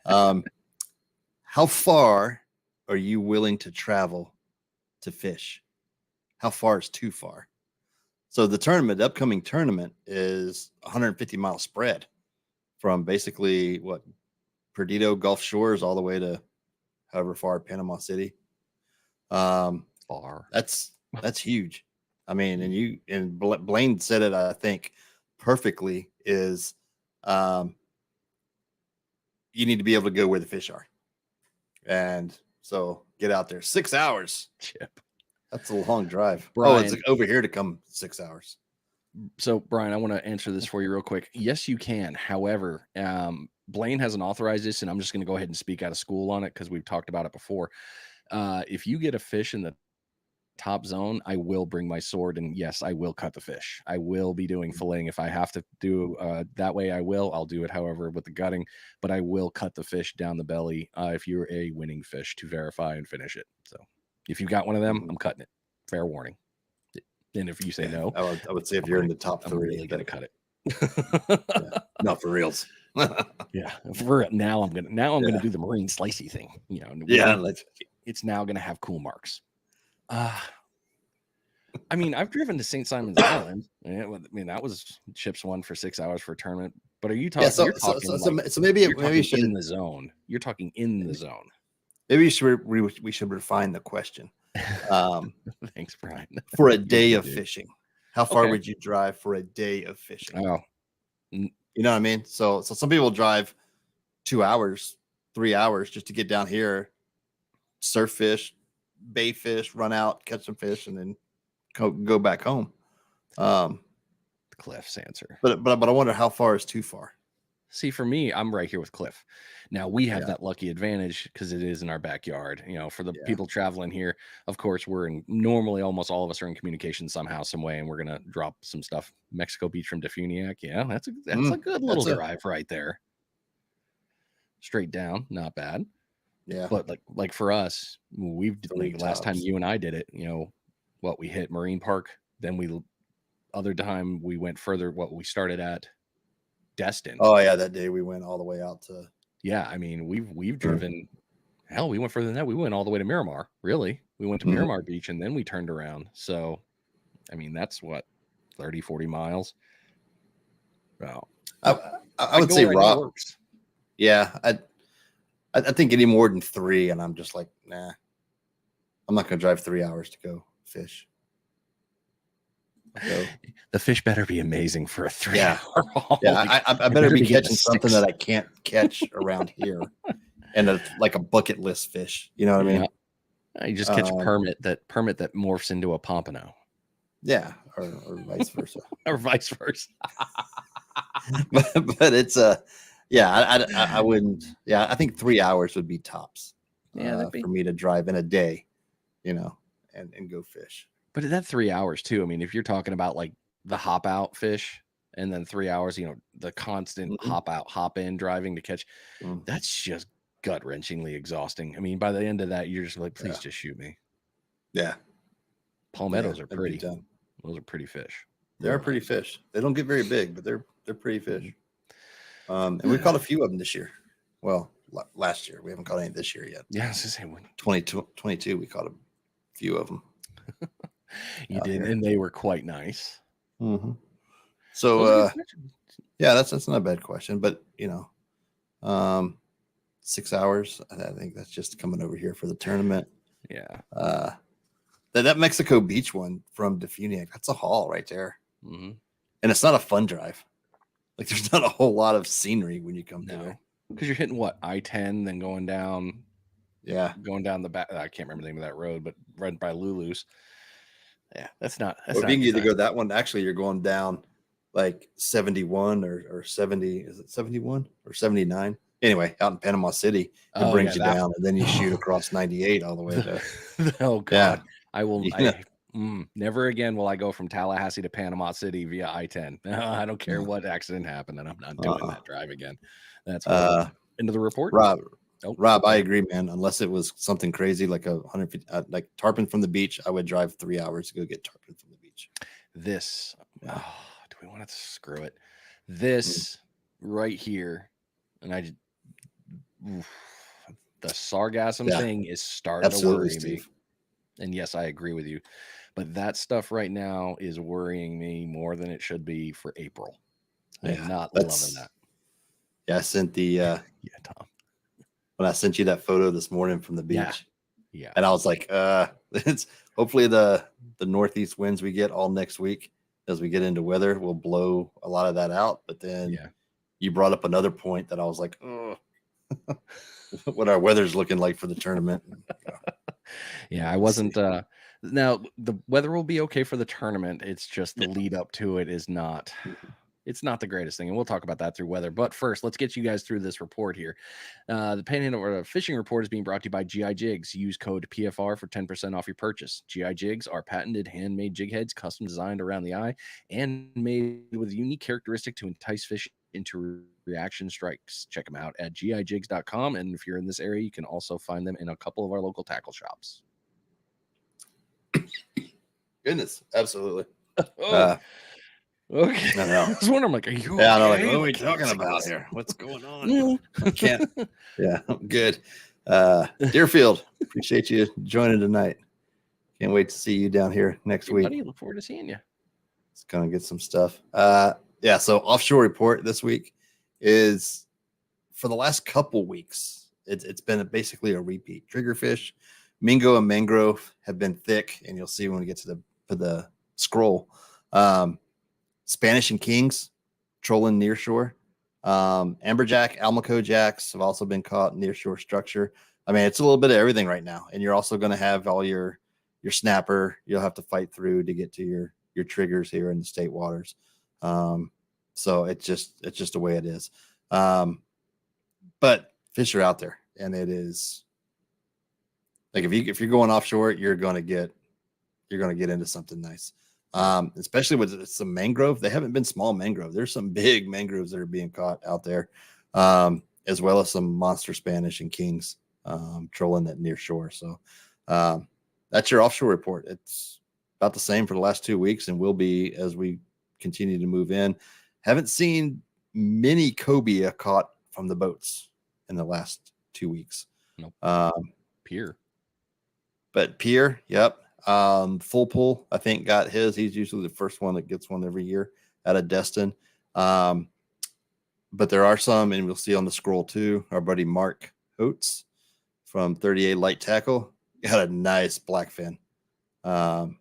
How far are you willing to travel to fish? How far is too far? So the upcoming tournament is 150-mile spread from basically Perdido Gulf Shores all the way to however far Panama City. Far. That's huge. I mean, and Blane said it, I think, perfectly, is you need to be able to go where the fish are. And so get out there. 6 hours. Chip. That's a long drive. Brian, it's over here to come 6 hours. So, Brian, I want to answer this for you real quick. Yes, you can. However, Blane hasn't authorized this, and I'm just going to go ahead and speak out of school on it because we've talked about it before. If you get a fish in the top zone, I will bring my sword, and yes, I will cut the fish. I will be doing filleting if I have to do that way. I'll do it, however, with the gutting, but I will cut the fish down the belly if you're a winning fish to verify and finish it. So if you got one of them, I'm cutting it. Fair warning. And if you say no, I would say if you're in the top 3, I'm really gonna cut it. No, for reals. Yeah, now I'm gonna do the marine slicey thing. It's now gonna have cool marks. I mean, I've driven to St. Simon's Island. That was Chip's one for 6 hours for a tournament. But are you talking? So maybe you should in the zone. You're talking in the zone. Maybe we should refine the question. Thanks, Brian. For a day of fishing, how far would you drive for a day of fishing? Oh, you know what I mean? So some people drive 2 hours, 3 hours just to get down here, surf fish, bait fish, run out, catch some fish, and then go back home. Cliff's answer. But I wonder how far is too far. See, for me, I'm right here with Cliff. Now we have that lucky advantage because it is in our backyard. For the people traveling here, of course, normally almost all of us are in communication somehow, some way, and we're gonna drop some stuff. Mexico Beach from Defuniac. Yeah, that's a good little drive right there. Straight down, not bad. Yeah, but like for us, last time you and I did it, we hit Marine Park, then other time we went further. We started at Destin. Oh yeah, that day we went all the way out to. Yeah, I mean we've driven. Hell, we went further than that. We went all the way to Miramar. Really, we went to Miramar Beach and then we turned around. So, I mean that's 30, 40 miles. Well, I would say Rock. Yeah, I think any more than 3, and I'm just like, nah, I'm not going to drive 3 hours to go fish. So, the fish better be amazing for a 3 hour haul. Yeah, like, I better be catching something that I can't catch around here, and like a bucket list fish. You know what I mean? You just catch a permit that morphs into a pompano. Yeah, or vice versa. Or vice versa. but it's I wouldn't. Yeah, I think 3 hours would be tops. For me to drive in a day, you know, and go fish. But that 3 hours too. I mean, if you're talking about like the hop out fish, and then 3 hours, you know, the constant hop out, hop in driving to catch, that's just gut wrenchingly exhausting. I mean, by the end of that, you're just like, please just shoot me. Yeah. Palmettos are pretty. Those are pretty fish. They are pretty fish. They don't get very big, but they're pretty fish. And we caught a few of them this year. Well, last year. We haven't caught any this year yet. Yeah, I was just saying, 2022, we caught a few of them. You did, and they were quite nice. So, yeah, that's not a bad question, but you know, 6 hours. I think that's just coming over here for the tournament. Yeah. That Mexico Beach one from Defuniak, that's a haul right there. And it's not a fun drive. Like there's not a whole lot of scenery when you come there. Because you're hitting what, I-10, then going down. Yeah. Going down the back. I can't remember the name of that road, but right by Lulu's. Yeah, that's not. Or you can either go that one. Actually, you're going down like 71 or 70. Is it 71 or 79? Anyway, out in Panama City, it brings you down, and then you shoot across 98 all the way to. Oh God, yeah. I will. Never again will I go from Tallahassee to Panama City via I-10. I don't care what accident happened, and I'm not doing that drive again. That's into the report, Rob, I agree, man. Unless it was something crazy like 150, like tarpon from the beach, I would drive 3 hours to go get tarpon from the beach. This, do we want to screw it? This right here, and the sargassum thing is starting to worry me. And yes, I agree with you, but that stuff right now is worrying me more than it should be for April. I'm not loving that. Yeah, I sent the Tom. When I sent you that photo this morning from the beach. Yeah. And I was like, it's hopefully the northeast winds we get all next week as we get into weather will blow a lot of that out. But then you brought up another point that I was like, oh, what our weather's looking like for the tournament. Yeah, I wasn't now the weather will be okay for the tournament. It's just the lead up to it is not. It's not the greatest thing, and we'll talk about that through weather. But first, let's get you guys through this report here. The Panhandle Fishing Report is being brought to you by GI Jigs. Use code PFR for 10% off your purchase. GI Jigs are patented handmade jig heads, custom designed around the eye, and made with a unique characteristic to entice fish into reaction strikes. Check them out at gijigs.com, and if you're in this area, you can also find them in a couple of our local tackle shops. Goodness, absolutely. Okay. I was wondering, I'm like, are you okay? Yeah, I know, like, what are we talking about here? What's going on? I can't. Yeah, good. Deerfield, appreciate you joining tonight. Can't wait to see you down here next week. Buddy, look forward to seeing you. Let's kind of get some stuff. So offshore report this week is for the last couple weeks. It's been basically a repeat. Triggerfish, mingo, and mangrove have been thick, and you'll see when we get to the scroll. Spanish and kings trolling near shore. Amberjack, Almaco jacks have also been caught near shore structure. I mean, it's a little bit of everything right now, and you're also going to have all your snapper. You'll have to fight through to get to your triggers here in the state waters. So it's just the way it is. But fish are out there, and it is like if you're going offshore, you're going to get into something nice. Especially with some mangrove. They haven't been small mangrove. There's some big mangroves that are being caught out there, as well as some monster Spanish and kings trolling that near shore. So that's your offshore report. It's about the same for the last 2 weeks and will be as we continue to move in. Haven't seen many cobia caught from the boats in the last 2 weeks. Nope. Pier. But pier, yep. Full pull, I think, got his. He's usually the first one that gets one every year out of Destin. But there are some, and we'll see on the scroll too. Our buddy Mark Oates from 38 Light Tackle. Got a nice blackfin on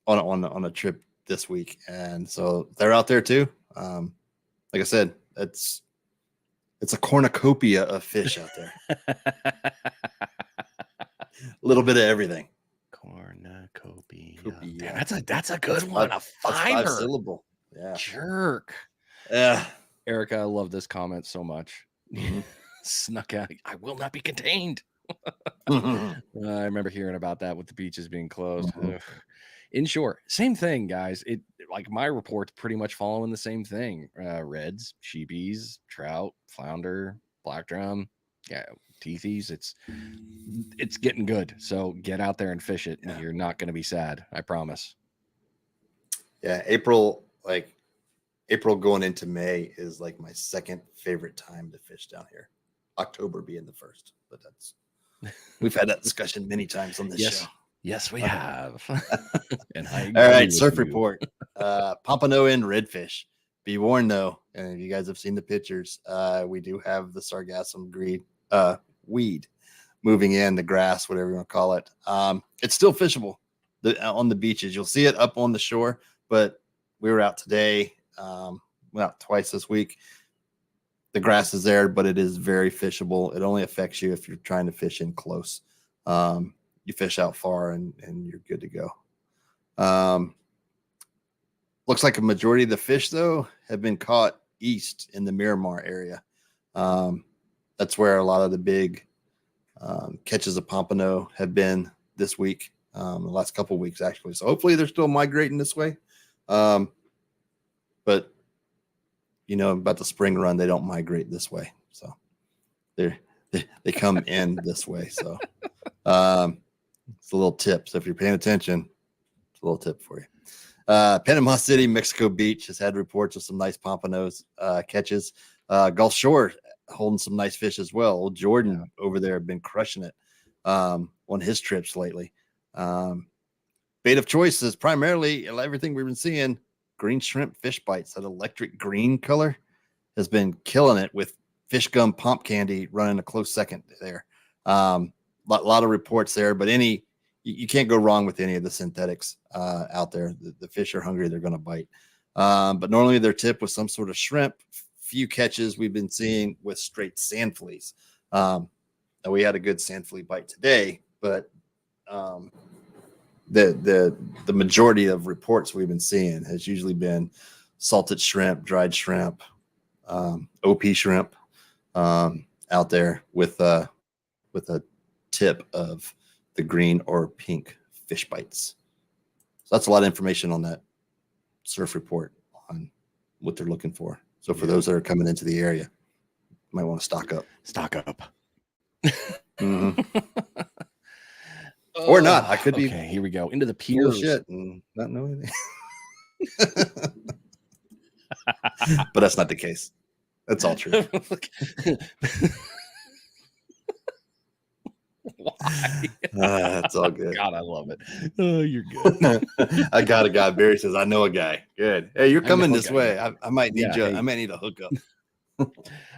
a trip this week, and so they're out there too. Like I said, it's a cornucopia of fish out there. A little bit of everything. Cornucopia. Damn, that's a good one. A fiver. 5 syllable. Yeah. Jerk. Yeah. Erica, I love this comment so much. Snuck out. I will not be contained. I remember hearing about that with the beaches being closed. Inshore, same thing, guys. It like my report's pretty much following the same thing. Reds, sheepies, trout, flounder, black drum, teethies. It's getting good. So get out there and fish it. You're not going to be sad. I promise. Yeah, April going into May is like my second favorite time to fish down here. October being the first, but we've had that discussion many times on this show. Yes, we have. And all right, surf report. Pompano and redfish. Be warned though, and if you guys have seen the pictures, we do have the sargassum weed moving in the grass, whatever you want to call it. It's still fishable on the beaches. You'll see it up on the shore, but we were out today. Went out twice this week. The grass is there, but it is very fishable. It only affects you if you're trying to fish in close. You fish out far and you're good to go. Looks like a majority of the fish, though, have been caught east in the Miramar area. That's where a lot of the big catches of pompano have been this week, the last couple of weeks, actually. So hopefully they're still migrating this way. But, about the spring run, they don't migrate this way. So they come in this way. So it's a little tip. So if you're paying attention, it's a little tip for you. Panama City, Mexico Beach has had reports of some nice pompanos catches. Gulf Shore holding some nice fish as well. Old Jordan over there have been crushing it on his trips lately. Bait of choice is primarily everything we've been seeing. Green shrimp fish bites. That electric green color has been killing it, with fish gum pomp candy running a close second there. Lot of reports there, but you can't go wrong with any of the synthetics out there. The fish are hungry; they're going to bite. But normally they're tipped with some sort of shrimp. Few catches we've been seeing with straight sand fleas. Now we had a good sand flea bite today, but the majority of reports we've been seeing has usually been salted shrimp, dried shrimp, OP shrimp out there with a tip of the green or pink fish bites. So that's a lot of information on that surf report on what they're looking for. So for those that are coming into the area, you might want to stock up. Or not. I could be. Okay, here we go. Into the piers. Shit and not know anything. But that's not the case. That's all true. Why? That's all good. God, I love it. Oh, you're good. I got a guy. Barry says, I know a guy. Good. Hey, you're coming this way. I might need you. Hey. I might need a hookup.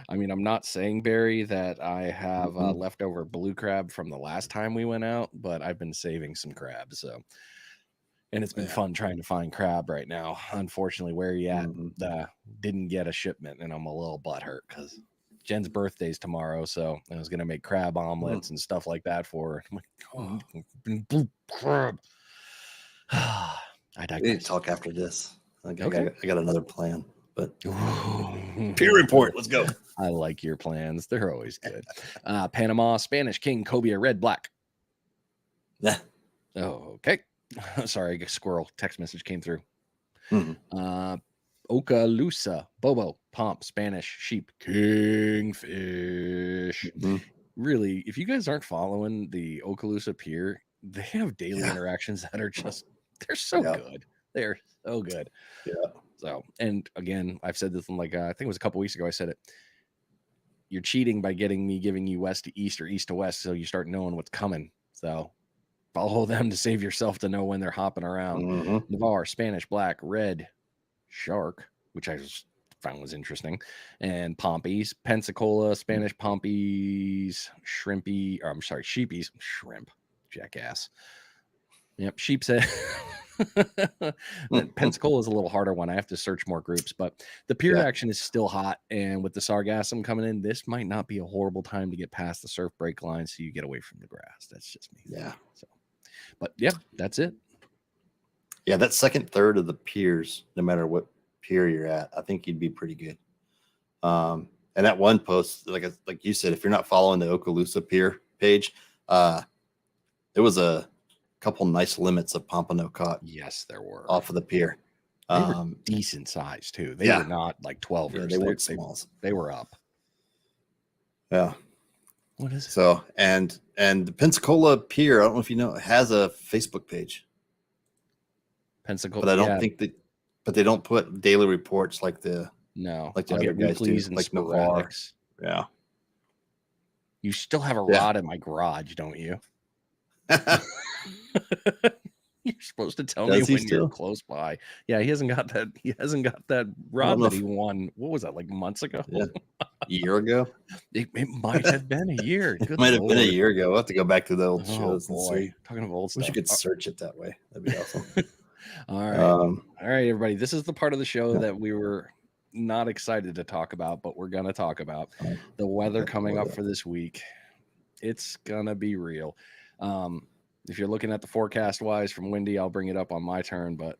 I mean, I'm not saying, Barry, that I have leftover blue crab from the last time we went out, but I've been saving some crabs. So, and it's been fun trying to find crab right now. Unfortunately, where you at? Didn't get a shipment, and I'm a little butthurt because Jen's birthday's tomorrow. So I was gonna make crab omelets and stuff like that for her. I'm like, blue crab. I need to talk after this. I got another plan. But peer report, let's go. I like your plans. They're always good. Panama, Spanish King, cobia, red, black. Yeah. Oh, okay. Sorry, squirrel text message came through. Ocalusa, Bobo, Pomp, Spanish, sheep, kingfish. Really, if you guys aren't following the Ocalusa pier, they have daily interactions that are just, they're so good. They're so good. Yeah. So, and again, I've said this in I think it was a couple weeks ago. I said it. You're cheating by giving you west to east or east to west, so you start knowing what's coming. So, follow them to save yourself to know when they're hopping around. Navarre, Spanish, black, red, shark, which I was found was interesting. And Pompeys, Pensacola, Spanish Pompeys, Shrimpy, or I'm sorry, Sheepies, shrimp, jackass. Yep, sheep's head. Pensacola is a little harder one. I have to search more groups, but the pier action is still hot. And with the sargassum coming in, this might not be a horrible time to get past the surf break line so you get away from the grass. That's just me. Yeah. So, but yeah, that's it. Yeah, that second third of the piers, no matter what pier you're at, I think you'd be pretty good. And that one post, like you said, if you're not following the Okaloosa pier page, there was a couple nice limits of pompano caught. Yes, there were off of the pier. They were decent size too. They were not like 12ers. Yeah, they weren't smalls. They were up. Yeah. What is it? So and the Pensacola pier, I don't know if you know, has a Facebook page. Pensacola, but I don't think that. But they don't put daily reports like the like the other guys do, and like Navarre. Yeah. You still have a rod in my garage, don't you? You're supposed to tell me when you're close by. Yeah, he hasn't got that. He hasn't got that rod that he won. What was that, like months ago? Yeah. A year ago? It might have been a year. It might have been a year ago. We'll have to go back to the old shows and see. Talking of old stuff. You could search it that way. That'd be awesome. All right. All right, everybody. This is the part of the show that we were not excited to talk about, but we're going to talk about the weather coming up for this week. It's going to be real. If you're looking at the forecast wise from Windy, I'll bring it up on my turn, but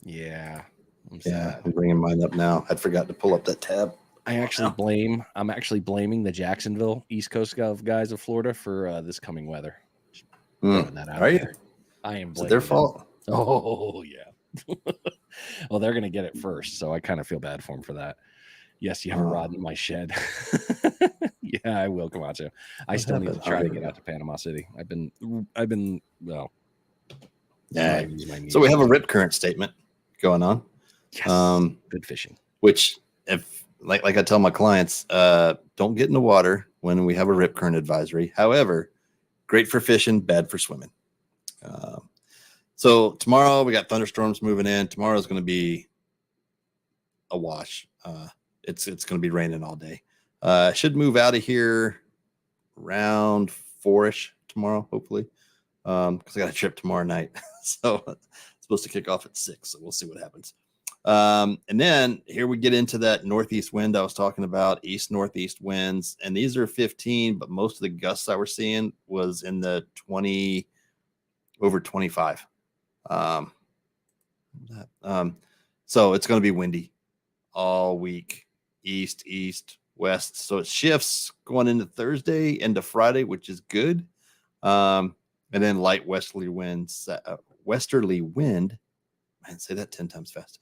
yeah, I'm bringing mine up now. I'd forgot to pull up that tab. I'm actually blaming the Jacksonville East Coast guys of Florida for this coming weather. That out there. I am blaming their fault. Oh yeah. Well, they're going to get it first, so I kind of feel bad for them for that. Yes, you have a rod in my shed. Yeah, I will, Camacho. I still need to try to get out to Panama City. I've been well. Yeah. So we have a rip current statement going on. Yes. Good fishing. Which, if like I tell my clients, don't get in the water when we have a rip current advisory. However, great for fishing, bad for swimming. So tomorrow we got thunderstorms moving in. Tomorrow is going to be a wash. It's going to be raining all day. Should move out of here around 4-ish tomorrow, hopefully, because I got a trip tomorrow night. So it's supposed to kick off at 6. So we'll see what happens. And then here we get into that northeast wind I was talking about, east northeast winds, and these are 15, but most of the gusts I was seeing was in the 20 over 25. So it's going to be windy all week, east, west. So it shifts going into Thursday, into Friday, which is good. And then light westerly winds, man, say that 10 times fast,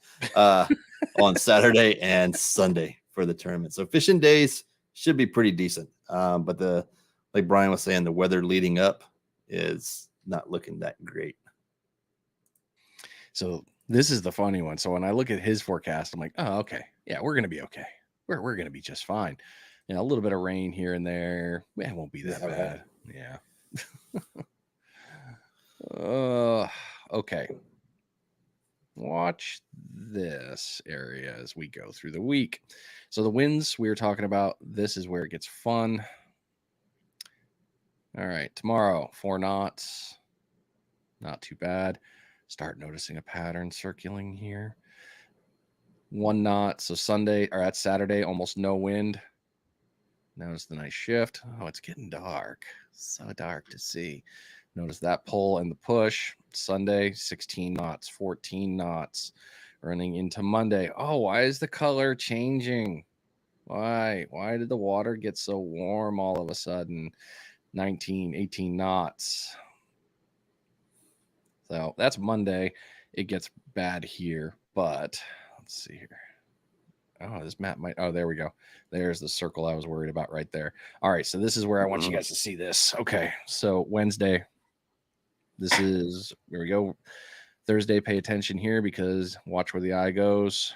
on Saturday and Sunday for the tournament. So fishing days should be pretty decent. But like Brian was saying, the weather leading up is not looking that great. So this is the funny one. So when I look at his forecast, I'm like, oh, okay. Yeah, we're going to be okay. We're going to be just fine. You know, a little bit of rain here and there. It won't be that bad. Yeah. Okay. Watch this area as we go through the week. So the winds we were talking about, this is where it gets fun. All right. Tomorrow, 4 knots. Not too bad. Start noticing a pattern circling here. 1 knot. So that's Saturday, almost no wind. Notice the nice shift. Oh, it's getting dark. So dark to see. Notice that pull and the push. Sunday, 16 knots, 14 knots. Running into Monday. Oh, why is the color changing? Why did the water get so warm all of a sudden? 19, 18 knots. So that's Monday. It gets bad here, but let's see here. Oh, this map might. Oh, there we go. There's the circle I was worried about right there. All right, so this is where I want you guys to see this. Okay, so Wednesday. This is, here we go. Thursday, pay attention here because watch where the eye goes.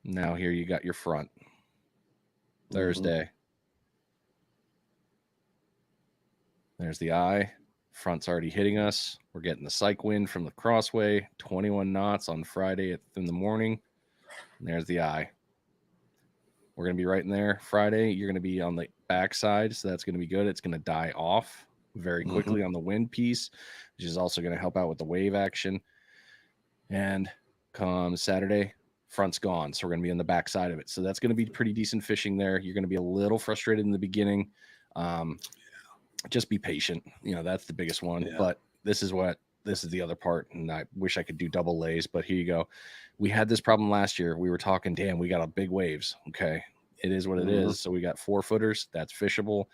Now here you got your front. Thursday. There's the eye. Front's already hitting us. We're getting the psych wind from the crossway, 21 knots on Friday in the morning. And there's the eye. We're going to be right in there. Friday, you're going to be on the backside, so that's going to be good. It's going to die off very quickly on the wind piece, which is also going to help out with the wave action. And come Saturday, front's gone, so we're going to be on the backside of it. So that's going to be pretty decent fishing there. You're going to be a little frustrated in the beginning. Just be patient. That's the biggest one. Yeah. But this is the other part, and I wish I could do double lays, but here you go. We had this problem last year. We were talking, damn, we got a big waves. Okay, it is what it is. So we got 4-footers. That's fishable.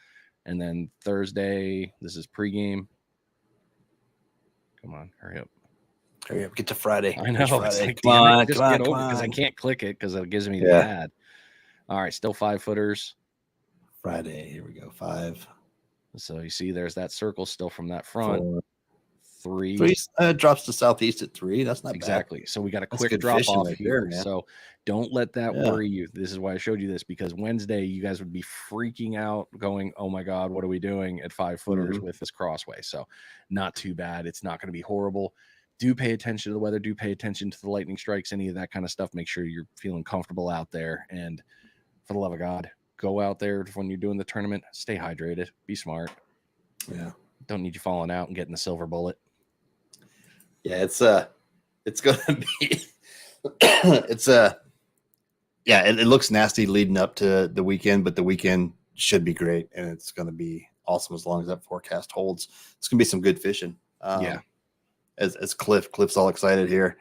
And then Thursday, this is pregame. Come on, hurry up. Hurry up, get to Friday. I know. Friday. It's like, come on, just get over because I can't click it because it gives me the ad. All right, still 5-footers. Friday, here we go, 5. So you see there's that circle still from that front. 4. 3 drops to southeast at 3. That's not exactly. Bad. So we got a quick drop off right here. There, so don't let that worry you. This is why I showed you this, because Wednesday you guys would be freaking out going, oh my God, what are we doing at 5-footers with this crossway? So not too bad. It's not going to be horrible. Do pay attention to the weather. Do pay attention to the lightning strikes, any of that kind of stuff. Make sure you're feeling comfortable out there. And for the love of God, go out there when you're doing the tournament. Stay hydrated. Be smart. Yeah. Don't need you falling out and getting the silver bullet. Yeah, it's gonna be it looks nasty leading up to the weekend, but the weekend should be great, and it's gonna be awesome as long as that forecast holds. It's gonna be some good fishing. As Cliff's all excited here.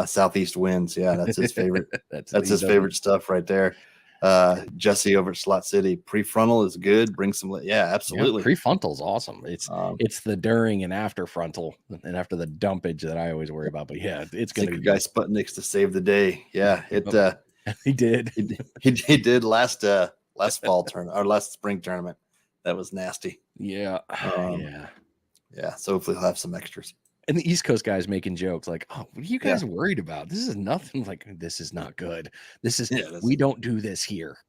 Southeast winds, that's his favorite. that's his favorite stuff right there. Jesse over at Slot City, prefrontal is good. Bring some, absolutely. Prefrontal is awesome. It's the during and after frontal and after the dumpage that I always worry about. But it's gonna be guy Sputniks to save the day. Yeah, he did. He did last fall tournament or last spring tournament. That was nasty. Yeah. So hopefully he'll have some extras. And the East Coast guys making jokes like, "Oh, what are you guys worried about? This is nothing. Like, this is not good. This is we don't do this here."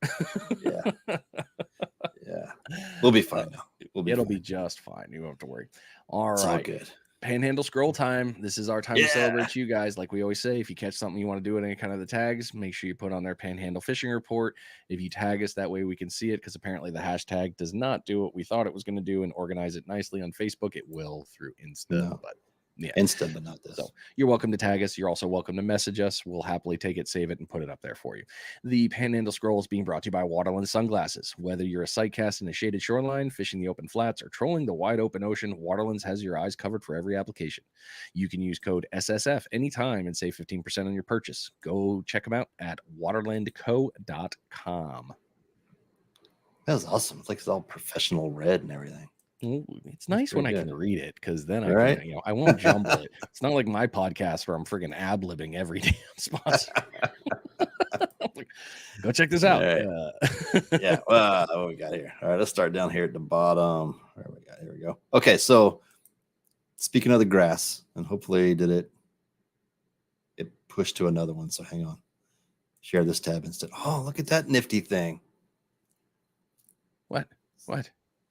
We'll be fine now. It'll be just fine. You don't have to worry. All it's right, all good. Panhandle scroll time. This is our time to celebrate you guys. Like we always say, if you catch something you want to do at any kind of the tags, make sure you put on their Panhandle fishing report. If you tag us, that way we can see it, because apparently the hashtag does not do what we thought it was going to do and organize it nicely on Facebook. It will through Insta, but Insta, but not this. So you're welcome to tag us. You're also welcome to message us. We'll happily take it, save it, and put it up there for you. The Panhandle Scroll is being brought to you by Waterland Sunglasses. Whether you're a sight cast in a shaded shoreline, fishing the open flats, or trolling the wide open ocean, Waterlands has your eyes covered for every application. You can use code SSF anytime and save 15% on your purchase. Go check them out at waterlandco.com. That was awesome. It's like it's all professional red and everything. It's nice when I can read it, because then I won't jumble it. It's not like my podcast where I'm friggin' ad-libbing every damn spot. Go check this out. Right. What we got here? All right, let's start down here at the bottom. Here we go. Okay, so speaking of the grass, and hopefully it pushed to another one. So hang on. Share this tab instead. Oh, look at that nifty thing. What?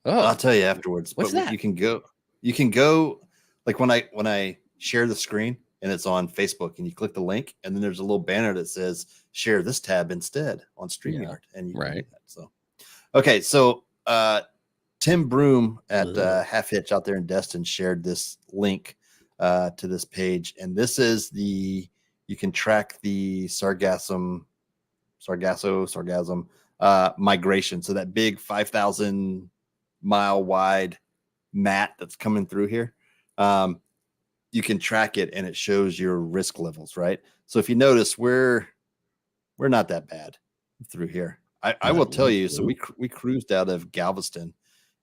Oh, I'll tell you afterwards. What's that? You can go like when I share the screen and it's on Facebook and you click the link and then there's a little banner that says share this tab instead on StreamYard, and you can do that. So okay, so Tim Broom at Half Hitch out there in Destin shared this link to this page, and this is you can track the sargassum migration. So that big 5,000 mile wide mat that's coming through here, you can track it and it shows your risk levels, right? So if you notice, we're not that bad through here. I will tell you. So we cruised out of Galveston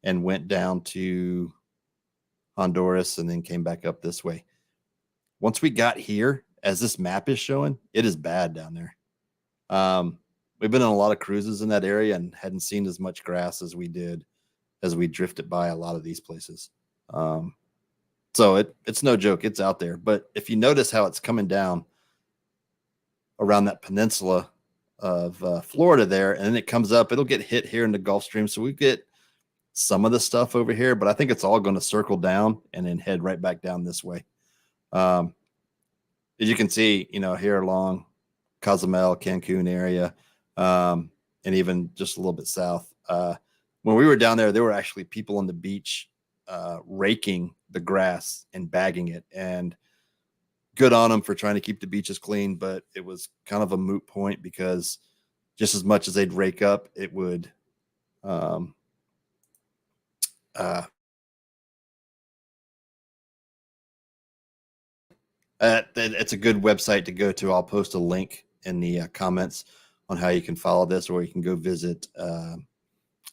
and went down to Honduras and then came back up this way. Once we got here, as this map is showing, it is bad down there. We've been on a lot of cruises in that area and hadn't seen as much grass as we did as we drifted by a lot of these places. So it's no joke. It's out there. But if you notice how it's coming down around that peninsula of Florida there, and then it comes up, it'll get hit here in the Gulf Stream. So we get some of the stuff over here, but I think it's all going to circle down and then head right back down this way. As you can see, here along Cozumel, Cancun area, and even just a little bit south. When we were down there, there were actually people on the beach raking the grass and bagging it, and good on them for trying to keep the beaches clean. But it was kind of a moot point because just as much as they'd rake up, it would it's a good website to go to. I'll post a link in the comments on how you can follow this, or you can go visit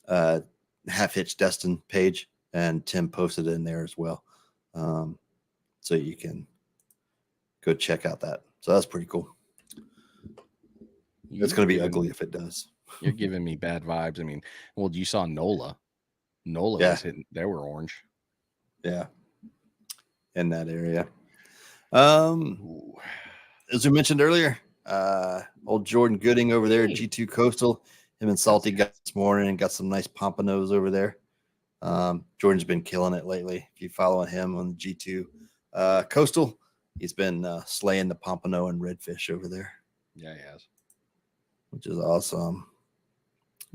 Half Hitch Destin page, and Tim posted it in there as well. So you can go check out that. So that's pretty cool. It's going to be ugly if it does. You're giving me bad vibes. I mean, well, you saw NOLA. NOLA was hitting. They were orange. Yeah. In that area. As we mentioned earlier, old Jordan Gooding over there, G2 Coastal. Him and Salty got this morning and got some nice pompanos over there. Jordan's been killing it lately. If you follow him on the G2 Coastal, he's been slaying the pompano and redfish over there. Yeah, he has. Which is awesome.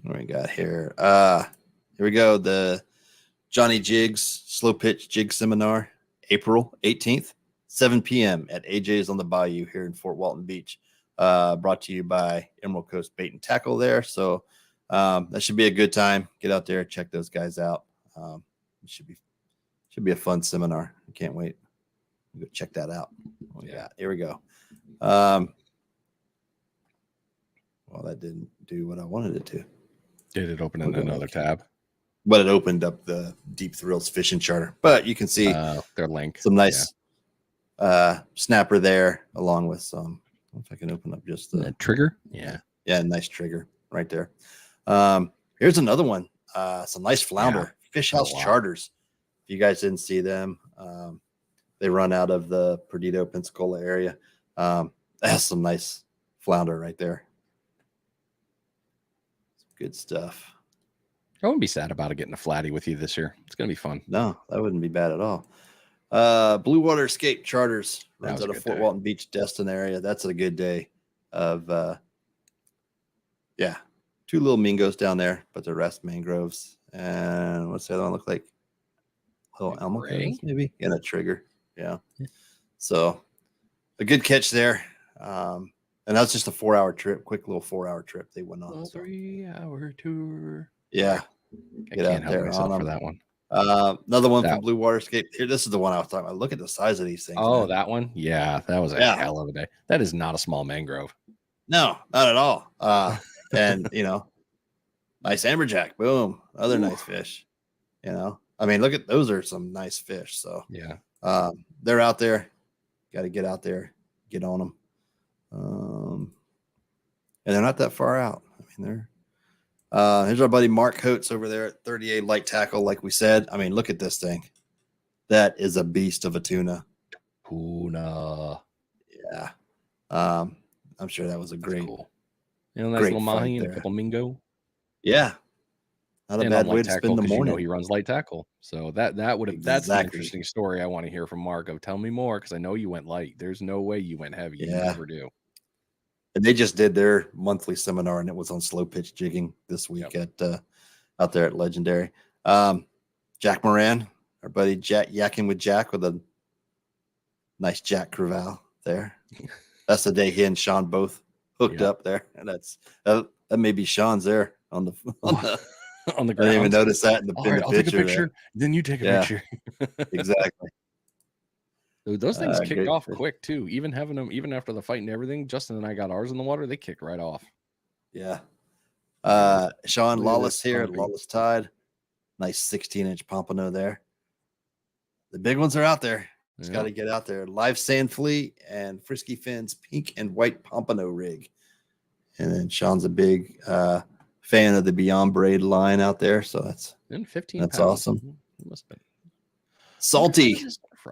What do we got here? Here we go. The Johnny Jigs Slow Pitch Jig Seminar, April 18th, 7 p.m. at AJ's on the Bayou here in Fort Walton Beach. Brought to you by Emerald Coast Bait and Tackle there. So that should be a good time. Get out there, check those guys out. It should be a fun seminar. I can't wait. Go check that out. Yeah, here we go. Well, that didn't do what I wanted it to. Did it open in another tab? But it opened up the Deep Thrills Fishing Charter. But you can see their link. Some nice snapper there, along with some. If I can open up just the trigger. Yeah, nice trigger right there. Here's another one. Some nice flounder. Fish House Charters. If you guys didn't see them, they run out of the Perdido, Pensacola area. That's some nice flounder right there. Good stuff. I wouldn't be sad about it getting a flatty with you this year. It's going to be fun. No, that wouldn't be bad at all. Blue Water Escape Charters runs out of Fort Walton Beach, Destin area. That's a good day of, 2 little mingos down there, but the rest mangroves. And what's the other one look like? Little almond maybe, and a trigger. Yeah. So a good catch there. And that's just a 4-hour trip, quick little 4-hour trip they went on. 3-hour tour. Yeah. Get out there for that one. Another one from Blue Water Escape. Here, this is the one I was talking about. Look at the size of these things. Oh, man. That one? Yeah, that was a hell of a day. That is not a small mangrove. No, not at all. And, nice amberjack. Boom. Other nice fish. I mean, look at those are some nice fish. So, they're out there. Got to get out there, get on them. And they're not that far out. I mean, they're here's our buddy Mark Coates over there at 38 Light Tackle. Like we said, I mean, look at this thing. That is a beast of a tuna. Yeah. I'm sure that was a great, cool. Nice little mahi and a couple mingo. Yeah. Not a bad way to spend the morning. He runs light tackle. So that's the interesting story I want to hear from Mark. Tell me more, because I know you went light. There's no way you went heavy. You never do. And they just did their monthly seminar, and it was on slow pitch jigging this week at out there at Legendary. Jack Moran, our buddy Jack, yakking with Jack with a nice Jack Creval there. That's the day he and Sean both hooked up there, and that may be Sean's there on the on the ground. I didn't even notice that in the, I'll take a picture. Then you take a picture. Exactly. Those things kicked off quick too. Even having them, even after the fight and everything, Justin and I got ours in the water. They kicked right off. Yeah. Sean Lawless here at Lawless Tide. Nice 16-inch pompano there. The big ones are out there. Just got to get out there. Live Sand Flea and Frisky Fins pink and white pompano rig. And then Sean's a big fan of the Beyond Braid line out there. So that's 15 that's pounds. Awesome. It must be. Salty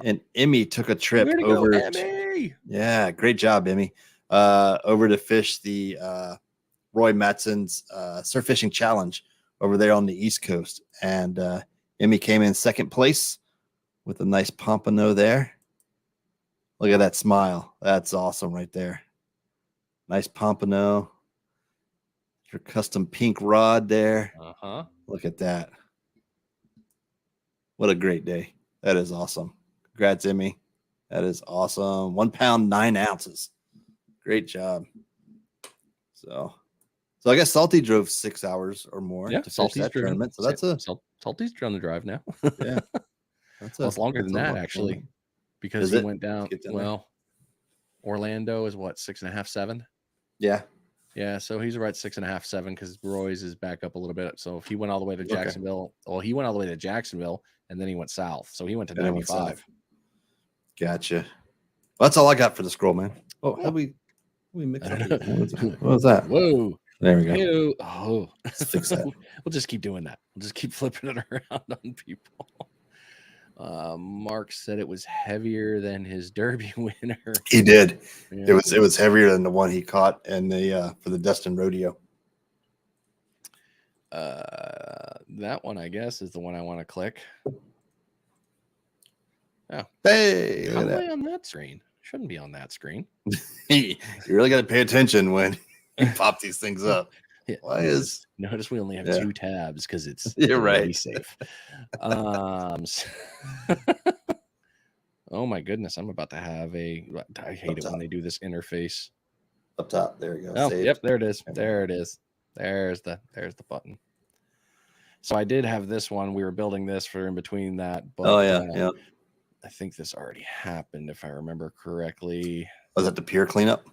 and Emmy took a trip over. Emmy. Yeah, great job, Emmy. Over to fish the Roy Matson's Surf Fishing Challenge over there on the East Coast. And Emmy came in second place with a nice pompano there. Look at that smile. That's awesome right there. Nice pompano. Your custom pink rod there. Look at that. What a great day. That is awesome. Congrats, Emmy. That is awesome. 1 pound, 9 ounces. Great job. So I guess Salty drove 6 hours or more to finish that tournament. So that's Salty's on the drive now. Yeah. It's longer than that, actually, because he went down. Well, Orlando is what, 6.5, 7? Yeah. Yeah, so he's right 6.5, 7, because Roy's is back up a little bit. So if he went all the way to Jacksonville, he went all the way to Jacksonville, and then he went south. So he went to 95. Gotcha. Well, that's all I got for the scroll, man. Oh, how we mix up? What was that? Whoa. There we go. Ew. Oh, let's fix that. We'll just keep doing that. We'll just keep flipping it around on people. Mark said it was heavier than his Derby winner. He did. Yeah. It was heavier than the one he caught in the for the Destin Rodeo. That one, I guess, is the one I want to click. Oh, hey, how am I on that screen? Shouldn't be on that screen. You really got to pay attention when you pop these things up. Yeah, notice we only have 2 tabs because it's you're right. Safe. Oh my goodness, I'm about to have I hate it when they do this interface. Up top, there you go. Oh, yep, there it is. There it is. There's the button. So I did have this one. We were building this for in between that. But, yeah. I think this already happened, if I remember correctly. Was that the pier cleanup?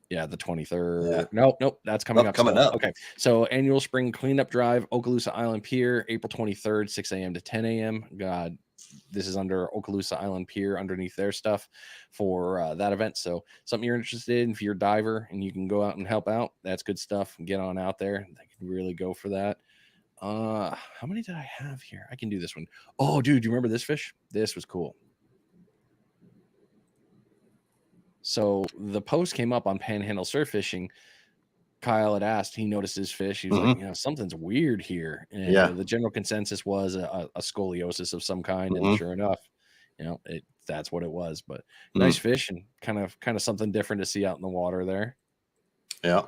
Yeah, the 23rd. Yeah. Nope. That's coming up. Okay. So annual spring cleanup drive, Okaloosa Island Pier, April 23rd, 6 a.m. to 10 a.m. God, this is under Okaloosa Island Pier underneath their stuff for that event. So something you're interested in, if you're a diver and you can go out and help out, that's good stuff. Get on out there. I can really go for that. How many did I have here? I can do this one. Oh, dude, do you remember this fish? This was cool. So the post came up on Panhandle Surf Fishing. Kyle had asked, he noticed his fish. He was like, something's weird here. And the general consensus was a scoliosis of some kind. And sure enough, that's what it was. But nice fish and kind of something different to see out in the water there. Yeah.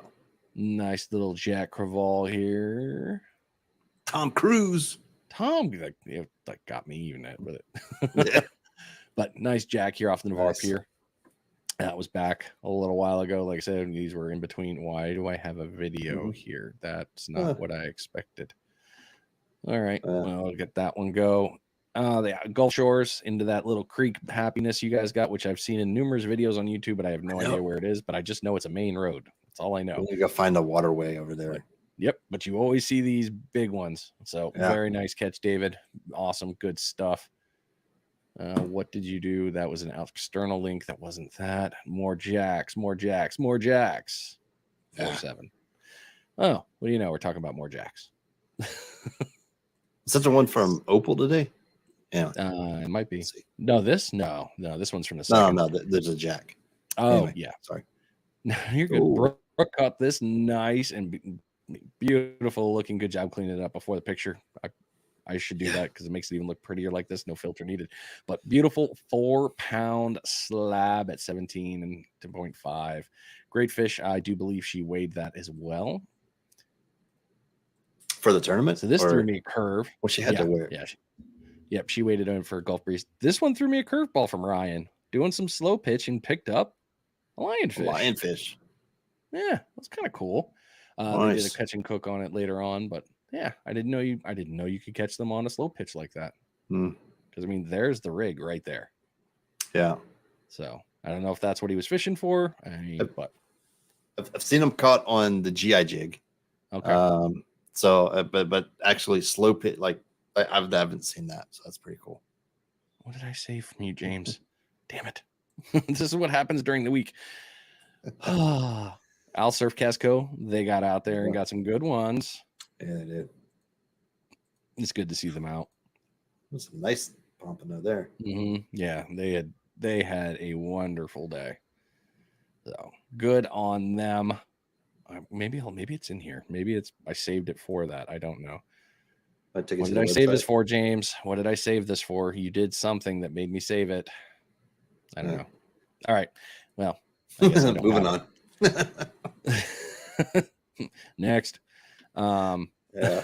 Nice little Jack Crevalle here. Tom Cruise. Tom got me even with it. But nice Jack here off the Navarre Pier. That was back a little while ago. Like I said, these were in between. Why do I have a video here? That's not what I expected. All right. Well, I'll get that one go. The Gulf Shores into that little creek happiness you guys got, which I've seen in numerous videos on YouTube, but I have no idea where it is. But I just know it's a main road. That's all I know. You go find a waterway over there. Yep. But you always see these big ones. So very nice catch, David. Awesome. Good stuff. What did you do? That was an external link. That wasn't that. More jacks. 4-7. Oh, what do you know? We're talking about more jacks. Is that the one from Opal today? Yeah. It might be. No, this one's from the second. No, there's a jack. Oh, anyway, yeah. Sorry. You're good. Brooke caught this nice and beautiful looking. Good job cleaning it up before the picture. I should do that because it makes it even look prettier like this. No filter needed. But beautiful 4-pound slab at 17 and 10.5. Great fish. I do believe she weighed that as well. For the tournament? So this threw me a curve. Well, she had to wear it. Yeah. She weighed it in for a Gulf Breeze. This one threw me a curveball from Ryan. Doing some slow pitch and picked up a lionfish. Yeah, that's kind of cool. They did a catch and cook on it later on, but yeah, I didn't know you could catch them on a slow pitch like that. Because I mean, there's the rig right there. Yeah. So I don't know if that's what he was fishing for. But I've seen him caught on the GI jig. Okay. But actually slow pitch, like I haven't seen that, so that's pretty cool. What did I say from you, James? Damn it! This is what happens during the week. Al Surf Casco, they got out there and got some good ones. Yeah, they did. It's good to see them out. There's some nice pompano there. Yeah, they had a wonderful day. So good on them. Maybe it's in here. Maybe I saved it for that. I don't know. What did I save this for, James? What did I save this for? You did something that made me save it. I don't know. All right. Well, I guess I don't moving on. Next. Yeah.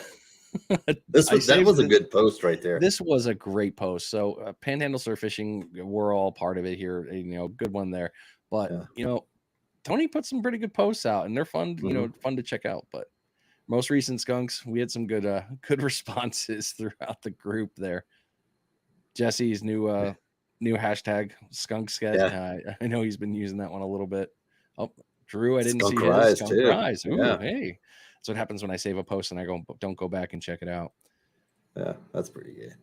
That was a good post right there. This was a great post. So Panhandle surf fishing, we're all part of it here. Good one there. But Tony put some pretty good posts out, and they're fun. Fun to check out. But most recent skunks, we had some good responses throughout the group there. Jesse's new hashtag skunk sketch. Yeah. I know he's been using that one a little bit. Oh, Drew, I didn't skunk see rise his skunk too. rise. Ooh, hey. That's what happens when I save a post and I don't go back and check it out. Yeah, that's pretty good.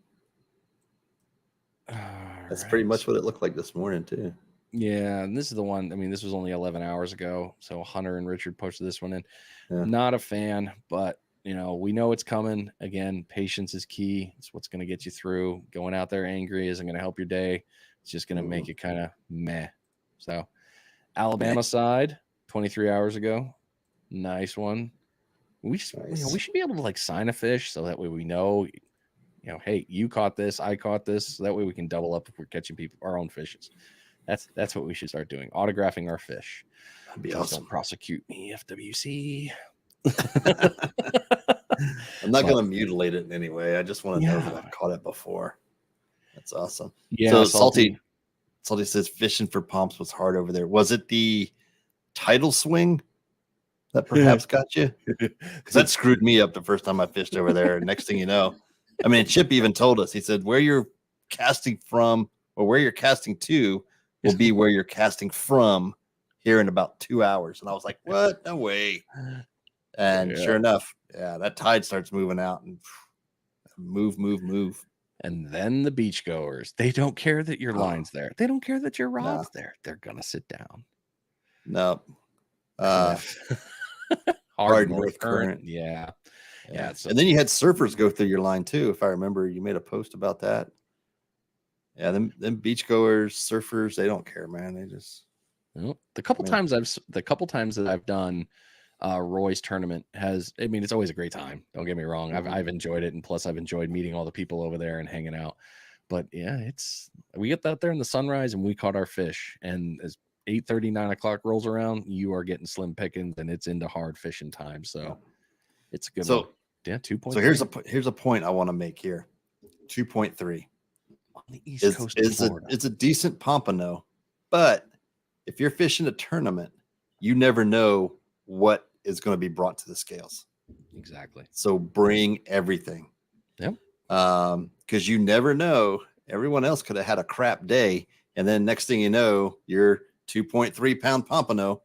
That's pretty much what it looked like this morning too. Yeah, and this is the one. I mean, this was only 11 hours ago. So Hunter and Richard posted this one in. Yeah. Not a fan, but we know it's coming. Again, patience is key. It's what's going to get you through. Going out there angry isn't going to help your day. It's just going to make it kind of meh. So Alabama side, 23 hours ago. Nice one. We should be able to sign a fish so that way we know, hey, you caught this, I caught this. So that way we can double up if we're catching our own fishes. That's what we should start doing. Autographing our fish. That'd be awesome. Don't prosecute me, FWC. I'm not going to mutilate it in any way. I just want to know that I've caught it before. That's awesome. Yeah. So Salty says fishing for pomps was hard over there. Was it the tidal swing that perhaps got you? Because that screwed me up the first time I fished over there. Next thing you know, I mean, Chip even told us, he said, where you're casting from or where you're casting to will be where you're casting from here in about 2 hours. And I was like, what? No way. And sure enough, that tide starts moving out and move. And then the beachgoers, they don't care that your line's there. They don't care that your rod's there. They're going to sit down. Nope. Hard north current. Yeah. And then you had surfers go through your line too. If I remember, you made a post about that. Yeah. Them beachgoers, surfers, they don't care, man. They just, the couple times that I've done Roy's tournament it's always a great time. Don't get me wrong. I've enjoyed it. And plus I've enjoyed meeting all the people over there and hanging out, but we get out there in the sunrise and we caught our fish, and as 8:30, 9 o'clock rolls around, you are getting slim pickings and it's into hard fishing time. So it's a good one. Yeah. 2.3. So here's a point I want to make here. 2.3 on the East Coast of Florida. It's a decent pompano, but if you're fishing a tournament, you never know what is going to be brought to the scales. Exactly. So bring everything. Yep. Because you never know. Everyone else could have had a crap day, and then next thing you know, your 2.3 pound pompano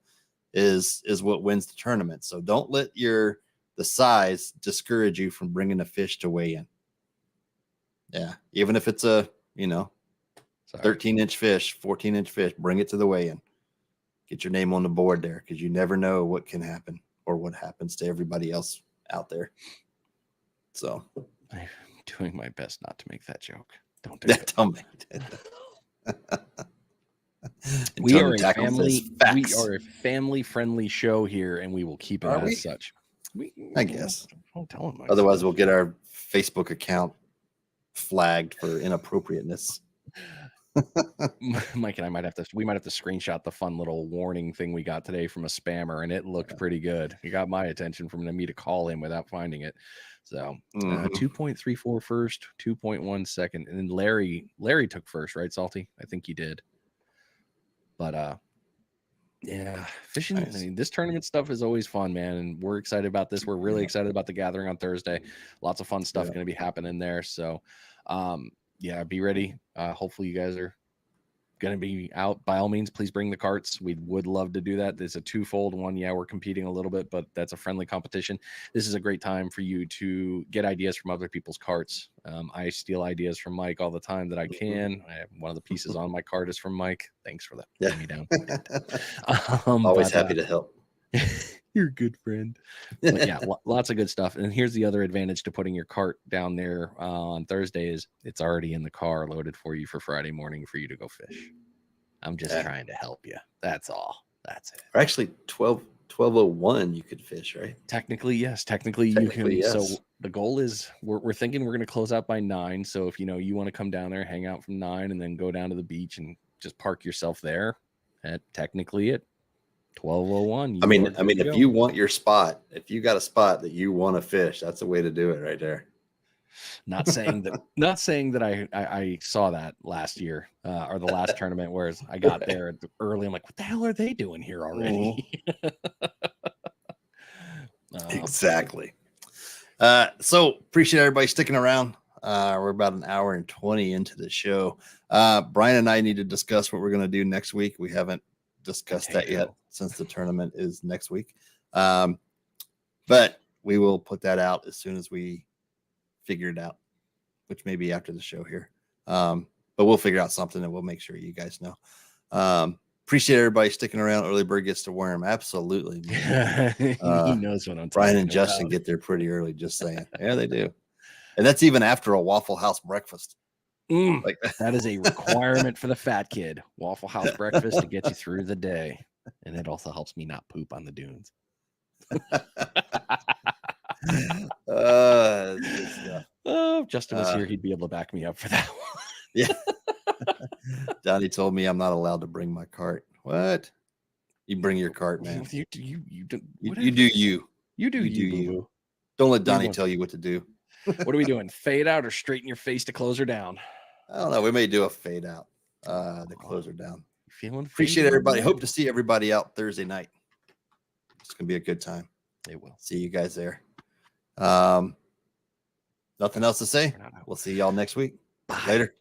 is what wins the tournament. So don't let the size discourage you from bringing a fish to weigh in. Yeah, even if it's a 13-inch fish, 14-inch fish, bring it to the weigh-in. Get your name on the board there, because you never know what can happen or what happens to everybody else out there. So I'm doing my best not to make that joke. Don't do it. Don't make it. We are a family-friendly show here, and we will keep it as such. I guess. Don't tell them. Otherwise, we'll get our Facebook account flagged for inappropriateness. Mike and I might have to screenshot the fun little warning thing we got today from a spammer, and it looked pretty good. He got my attention from me to call him without finding it. So 2.34 first, 2.1 second, and then Larry took first, right, Salty? I think he did. But fishing. Nice. I mean, this tournament stuff is always fun, man, and we're excited about this. We're really excited about the gathering on Thursday. Lots of fun stuff going to be happening there. So, be ready. Hopefully, you guys are going to be out. By all means, please bring the carts. We would love to do that. There's a twofold one. Yeah, we're competing a little bit, but that's a friendly competition. This is a great time for you to get ideas from other people's carts. I steal ideas from Mike all the time that I can. I have one of the pieces on my cart is from Mike. Thanks for that. Yeah. Me down. Always happy to help. You're a good friend. But yeah, lots of good stuff. And here's the other advantage to putting your cart down there on Thursday is it's already in the car loaded for you for Friday morning for you to go fish. I'm just trying to help you. That's all. That's it. Or actually 12 12:01 you could fish, right? Technically, yes. Technically you can. Yes. So the goal is we're thinking we're going to close out by 9. So if you want to come down there, hang out from 9, and then go down to the beach and just park yourself there, at technically at 12:01. I mean, if you want your spot, if you got a spot that you want to fish, that's the way to do it right there. Not saying that I saw that last year or the last tournament, whereas I got there early. I'm like, what the hell are they doing here already? Exactly. So appreciate everybody sticking around. We're about an hour and 20 into the show. Brian and I need to discuss what we're going to do next week. We haven't discussed that yet since the tournament is next week. But we will put that out as soon as we figure it out, which may be after the show here. But we'll figure out something and we'll make sure you guys know. Appreciate everybody sticking around. Early bird gets the worm. Absolutely. He knows what I'm talking about. Brian and Justin get there pretty early, just saying. Yeah, they do. And that's even after a Waffle House breakfast. Like that is a requirement for the fat kid. Waffle House breakfast to get you through the day. And it also helps me not poop on the dunes. If Justin was here, he'd be able to back me up for that one. Yeah. Donnie told me I'm not allowed to bring my cart. What? You bring your cart, man. You do you. You do you. Don't let Donnie tell you what to do. What are we doing? Fade out or straighten your face to close her down? I don't know. We may do a fade out to close her down. Feeling appreciate everybody. Hope to see everybody out Thursday night. It's gonna be a good time. It will. See you guys there. Nothing else to say. We'll see y'all next week. Bye. Later.